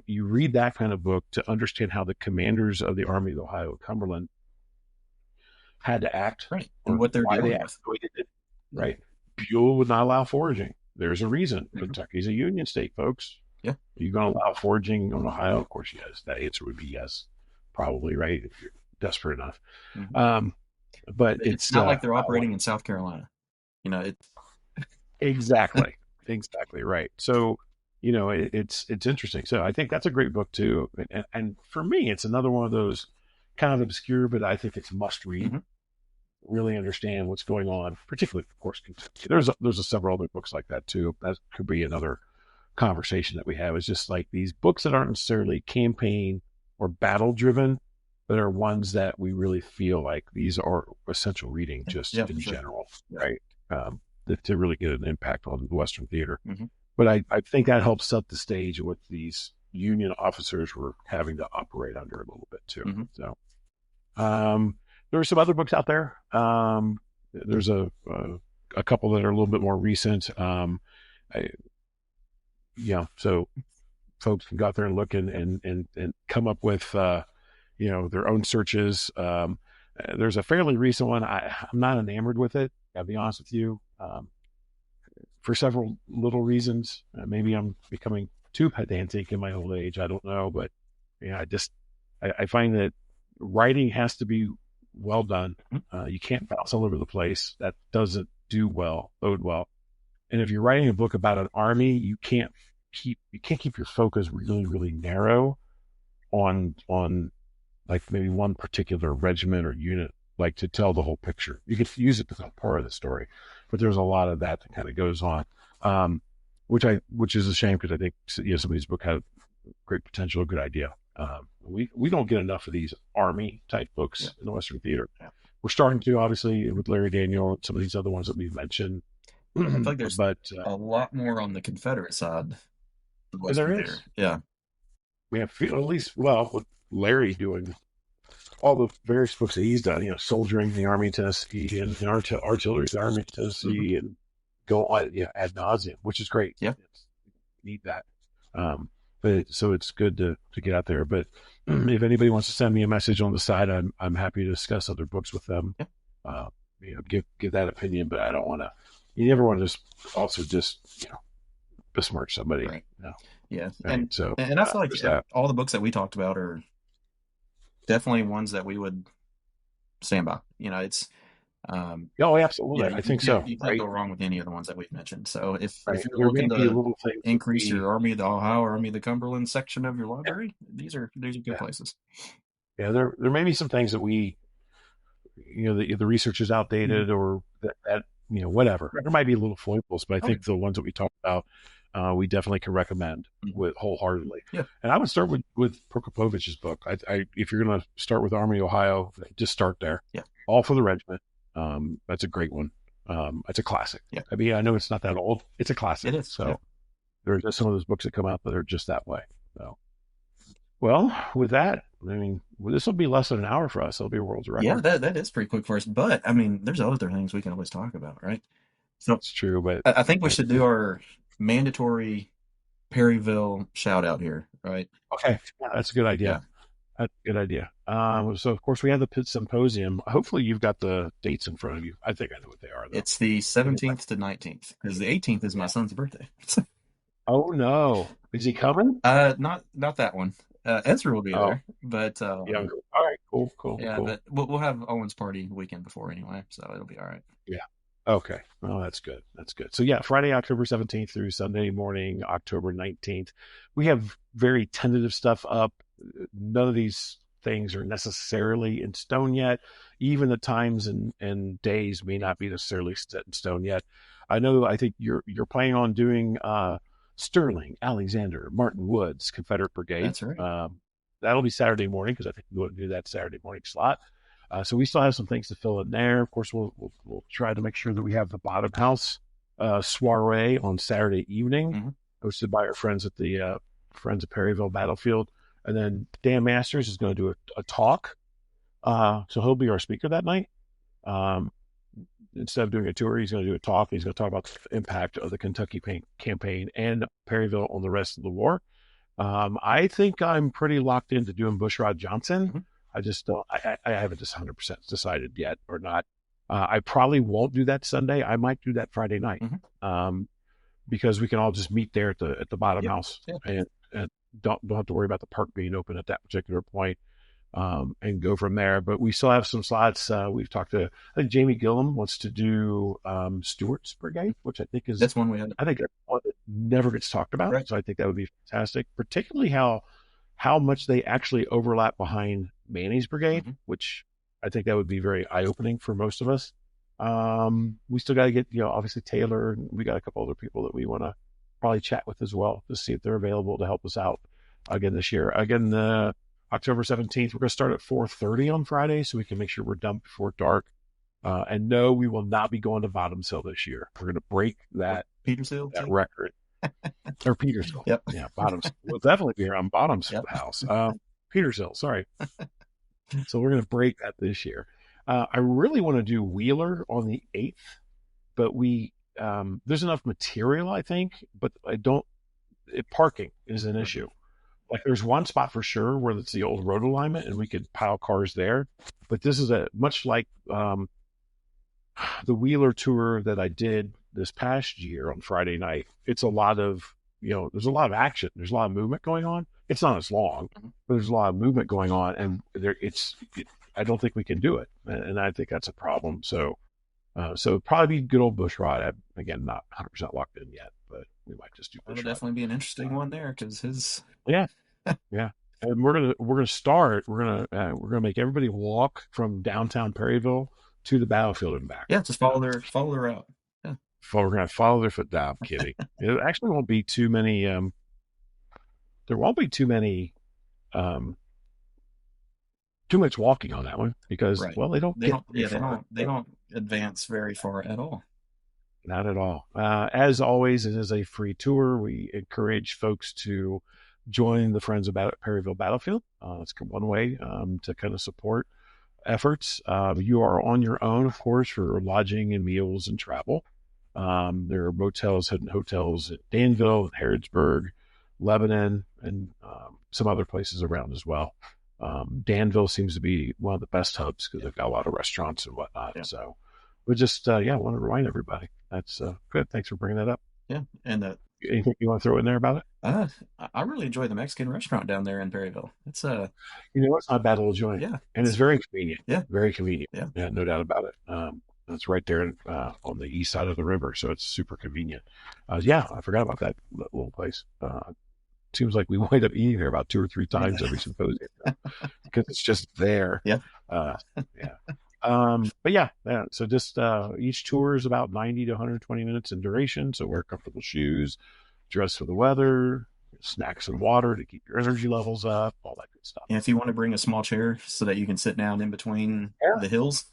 you read that kind of book to understand how the commanders of the Army of Ohio Cumberland had to act, right, and what they're dealing with. Right. Buell would not allow foraging. There's a reason. Kentucky's a union state, folks. Yeah. Are you going to allow foraging on Ohio? Of course, yes. That answer would be yes, probably, right? If you're desperate enough. But it's not like they're operating in South Carolina. It's exactly right. So, it's interesting. So I think that's a great book too. And for me, it's another one of those kind of obscure, but I think it's must read. Really understand what's going on, particularly, of course, Kentucky. There's several other books like that too. That could be another conversation that we have. Is just like these books that aren't necessarily campaign or battle driven, but are ones that we really feel like these are essential reading just in general, right? To really get an impact on the Western theater. But I think that helps set the stage of what these Union officers were having to operate under a little bit too. So, there are some other books out there. There's a couple that are a little bit more recent. So folks can go out there and look and come up with, their own searches. There's a fairly recent one. I'm not enamored with it. I'll be honest with you. For several little reasons. Maybe I'm becoming too pedantic in my old age. I don't know, but I find that writing has to be well done. You can't bounce all over the place. That doesn't bode well. And if you're writing a book about an army, you can't keep your focus really, really narrow on like maybe one particular regiment or unit, like to tell the whole picture. You could use it to tell part of the story, but there's a lot of that kind of goes on, which is a shame because I think some of these books have great potential, a good idea. We don't get enough of these army type books in the Western theater. Yeah. We're starting to, obviously, with Larry Daniel and some of these other ones that we've mentioned. I feel like there's a lot more on the Confederate side. There is. Yeah. we have at least, well, with Larry doing all the various books that he's done, Soldiering the Army of Tennessee and the Artillery the Army of Hmm. Tennessee and go on, ad nauseum, which is great. Yeah. Need that. Um, but so it's good to get out there. But if anybody wants to send me a message on the side, I'm happy to discuss other books with them. Yeah. Give that opinion, but I don't want to. You never want to just besmirch somebody. Right. Yeah. Right. So And I feel like there's that. all the books that we talked about are definitely ones that we would stand by. It's Oh, yeah, absolutely. I think so. you can't Right. go wrong with any of the ones that we've mentioned. So if Right. you're There may looking be to little things that increase we. your Army of the Ohio, Army of the Cumberland section of your Yeah. library, these are good Yeah. places. Yeah. There may be some things that we the research is Mhm. outdated or that whatever. Right. There might be little foibles, but I Oh, yeah. think the ones that we talked about, we definitely can recommend Mhm. with wholeheartedly. Yeah. And I would start with Prokopovich's book. If you're going to start with Army of Ohio, just start there. Yeah. All for the Regiment. That's a great one. It's a classic. Yeah. I mean, I know it's not that old. It's a classic. It is. So Yeah. there's just some of those books that come out that are just that way. So, well, with that, I mean, this will be less than an hour for us. It'll be a world's Yeah, record. that is pretty quick for us. But I mean, there's other things we can always talk about, right? So It's true, but I think we should do our mandatory Perryville shout out here, right? okay, yeah, that's a good idea. Yeah. That's a good idea. So of course we have the Pitt Symposium. Hopefully you've got the dates in front of you. I think I know what they are though. It's the 17th to 19th because the 18th is my Yeah. son's birthday. Oh no, is he coming? Not that one. Ezra will be Oh, there, but younger. All right, cool, cool, yeah, cool. but we'll have Owen's party the weekend before anyway, so it'll be all right. Yeah. Okay. Well, that's good. That's good. So yeah, Friday, October 17th through Sunday morning, October 19th. We have very tentative stuff up. None of these things are necessarily in stone yet. Even the times and days may not be necessarily set in stone yet. I think you're planning on doing Sterling, Alexander, Martin Woods, Confederate Brigade. That's right. That'll be Saturday morning because I think we want to do that Saturday morning slot. So we still have some things to fill in there. Of course, we'll try to make sure that we have the bottom house soiree on Saturday evening, Mhm. hosted by our friends at the Friends of Perryville Battlefield. And then Dan Masters is going to do a talk. So he'll be our speaker that night. Instead of doing a tour, he's going to do a talk. He's going to talk about the impact of the Kentucky campaign and Perryville on the rest of the war. I think I'm pretty locked into doing Bushrod Johnson. Mhm. I just don't. I haven't just 100% decided yet or not. I probably won't do that Sunday. I might do that Friday night, Mhm. because we can all just meet there at the bottom Yep. house Yeah. and don't have to worry about the park being open at that particular point, and go from there. But we still have some slots. We've talked to, I think Jamie Gillum wants to do Stewart's Brigade, which I think is, That's one we had. I think that's one that never gets talked about. Right. So I think that would be fantastic, particularly how much they actually overlap behind Manny's Brigade, Mhm. which I think that would be very eye opening for most of us. We still got to get, obviously Taylor, and we got a couple other people that we want to probably chat with as well to see if they're available to help us out again this year. Again, October 17th, we're going to start at 4:30 on Friday so we can make sure we're done before dark. And no, we will not be going to Bottoms Hill this year. We're going to break that Petersfield. record. Or Petersville. Yep. Yeah, Bottoms. We'll definitely be here on Bottoms Yep. House. Petersville, sorry. So we're going to break that this year. I really want to do Wheeler on the 8th, but there's enough material, I think, but parking is an issue. Like there's one spot for sure where it's the old road alignment and we could pile cars there. But this is much like the Wheeler tour that I did this past year on Friday night. It's a lot of, there's a lot of action. There's a lot of movement going on. It's not as long, but there's a lot of movement going on, and I don't think we can do it, and I think that's a problem. So probably be good old Bushrod. Again, not 100% locked in yet, but we might just do That'll Bushrod. definitely be an interesting one there because his. Yeah, yeah. And we're gonna start. We're gonna make everybody walk from downtown Perryville to the battlefield and back. Yeah, just follow their route. Yeah. We're gonna follow their foot down. I'm kidding. It actually won't be too many. There won't be too many. Too much walking on that one because Right. well they don't They get don't. very Yeah, far. they don't advance very far at all. Not at all. As always, it is a free tour. We encourage folks to join the Friends of Perryville Battlefield. It's one way to kind of support efforts. You are on your own, of course, for lodging and meals and travel. There are motels and hotels at Danville, Harrodsburg, Lebanon, and some other places around as well. Danville seems to be one of the best hubs because they've got a lot of restaurants and whatnot. Yeah. So we just, want to remind everybody. That's good. Thanks for bringing that up. Yeah. And anything you want to throw in there about it? I really enjoy the Mexican restaurant down there in Perryville. It's it's not a bad little joint. Yeah. And it's very convenient. Yeah. Very convenient. Yeah. No doubt about it. It's right there on the east side of the river, so it's super convenient. I forgot about that little place. Seems like we wind up eating there about 2 or 3 times every symposium because it's just there. Yeah. But yeah. So just each tour is about 90 to 120 minutes in duration. So wear comfortable shoes, dress for the weather, snacks and water to keep your energy levels up, all that good stuff. And if you want to bring a small chair so that you can sit down in between the hills,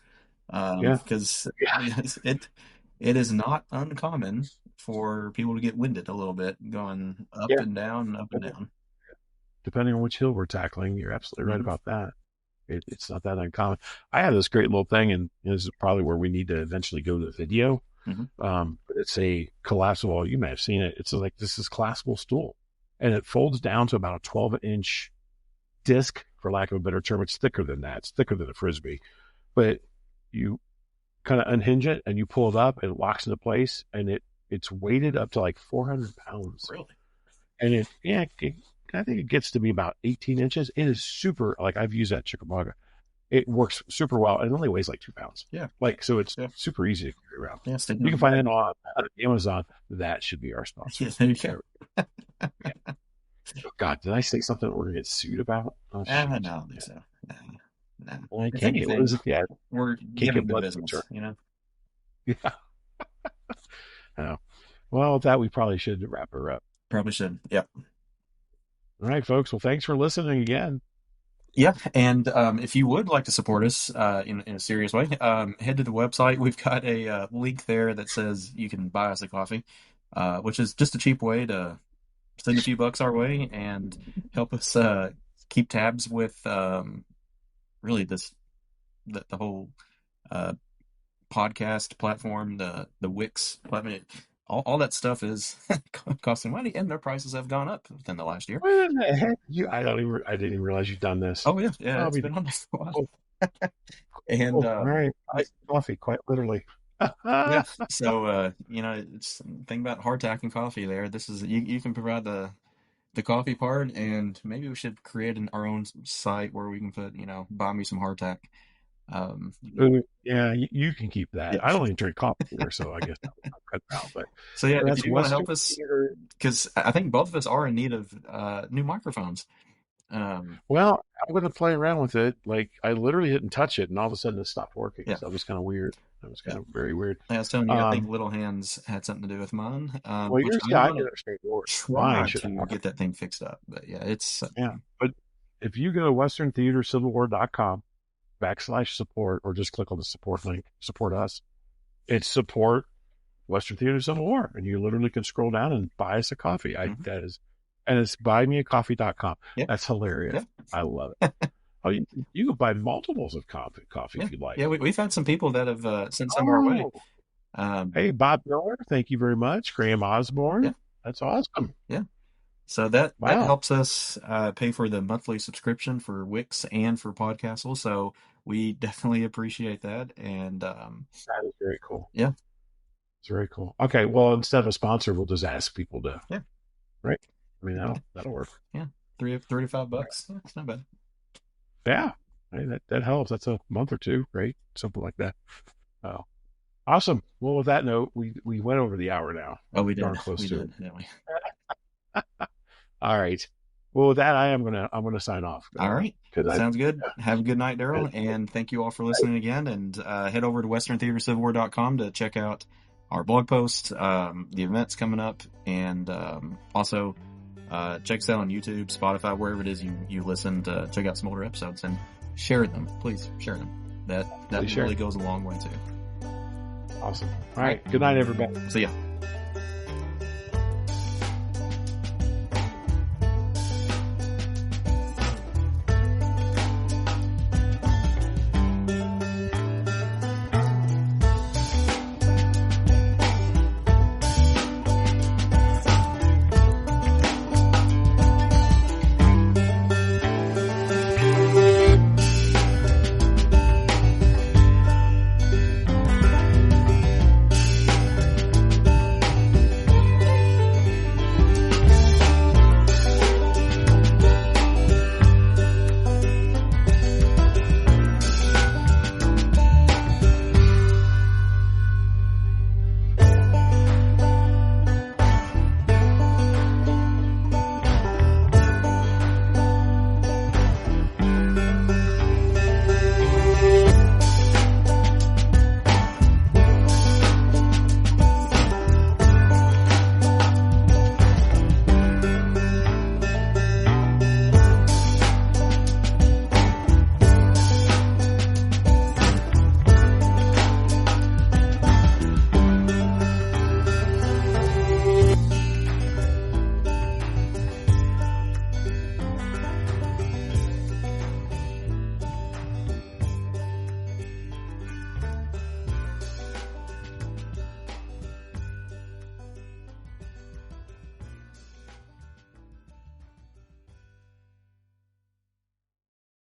because it is not uncommon for people to get winded a little bit going up and down, up and down. Depending on which hill we're tackling, you're absolutely right about that. It's not that uncommon. I have this great little thing, and this is probably where we need to eventually go to the video. But it's a collapsible, you may have seen it. It's like this is collapsible stool, and it folds down to about a 12-inch disc, for lack of a better term. It's thicker than that. It's thicker than a Frisbee, but you kind of unhinge it and you pull it up and it locks into place, and it's weighted up to like 400 pounds. Really? And I think it gets to be about 18 inches. It is super, like I've used that at Chickamauga. It works super well, and it only weighs like 2 pounds. Yeah. So it's super easy to carry around. Yeah, you can find it on Amazon. That should be our sponsor. Yeah, there you go. Oh, God, did I say something we're going to get sued about? No, I don't think so. No. Well, I can't get, what is it? Yeah. We're giving the business, Yeah. I know. Well, with that, we probably should wrap her up. Probably should. Yep. All right, folks. Well, thanks for listening again. Yeah, and if you would like to support us in a serious way, head to the website. We've got a link there that says you can buy us a coffee, which is just a cheap way to send a few bucks our way and help us keep tabs with really the whole podcast platform, the Wix platform. All that stuff is costing money, and their prices have gone up within the last year. What in the heck? I didn't even realize you've done this. Oh yeah, it's been on this for a while. And all right, coffee, quite literally. Yeah. So it's the thing about hardtack and coffee. There, this is you can provide the coffee part, and maybe we should create our own site where we can put buy me some hardtack. You can keep that. Yeah. I don't even drink coffee here, so I guess I'll cut it out. But so if you want to help us, because I think both of us are in need of new microphones. Well, I'm going to play around with it. Like I literally didn't touch it, and all of a sudden it stopped working. Yeah. So that was kind of weird. That was kind of very weird. I was telling you, I think Little Hands had something to do with mine. Well, yours, I can understand yours. Try to get that thing fixed up, but it's But if you go to westerntheatercivilwar.com/support, or just click on the support link, support us. It's support Western Theater Civil War, and you literally can scroll down and buy us a coffee. That is, and it's buymeacoffee.com. Yeah. That's hilarious. Yeah. I love it. You can buy multiples of coffee if you'd like. Yeah, we've had some people that have sent some our way. Hey, Bob Miller, thank you very much. Graham Osborne. Yeah. That's awesome. Yeah. So that helps us pay for the monthly subscription for Wix and for Podcastle. So we definitely appreciate that. And that is very cool. Yeah. It's very cool. Okay. Well, instead of a sponsor, we'll just ask people to. Yeah. Right. I mean, that'll work. Yeah. $3 to $5. Yeah, it's not bad. Yeah. Hey, that helps. That's a month or two, right? Something like that. Oh, awesome. Well, with that note, we went over the hour now. Oh, we did. Darn close we to did, it. Didn't we? All right. Well, with that, I'm gonna sign off. All right. Sounds good. Have a good night, Darryl, and thank you all for listening again. And head over to westerntheatercivilwar.com to check out our blog posts, the events coming up, and also check us out on YouTube, Spotify, wherever it is you listen to check out some older episodes, and share them. Please share them. That really goes a long way too. Awesome. All right. Good night, everybody. See ya.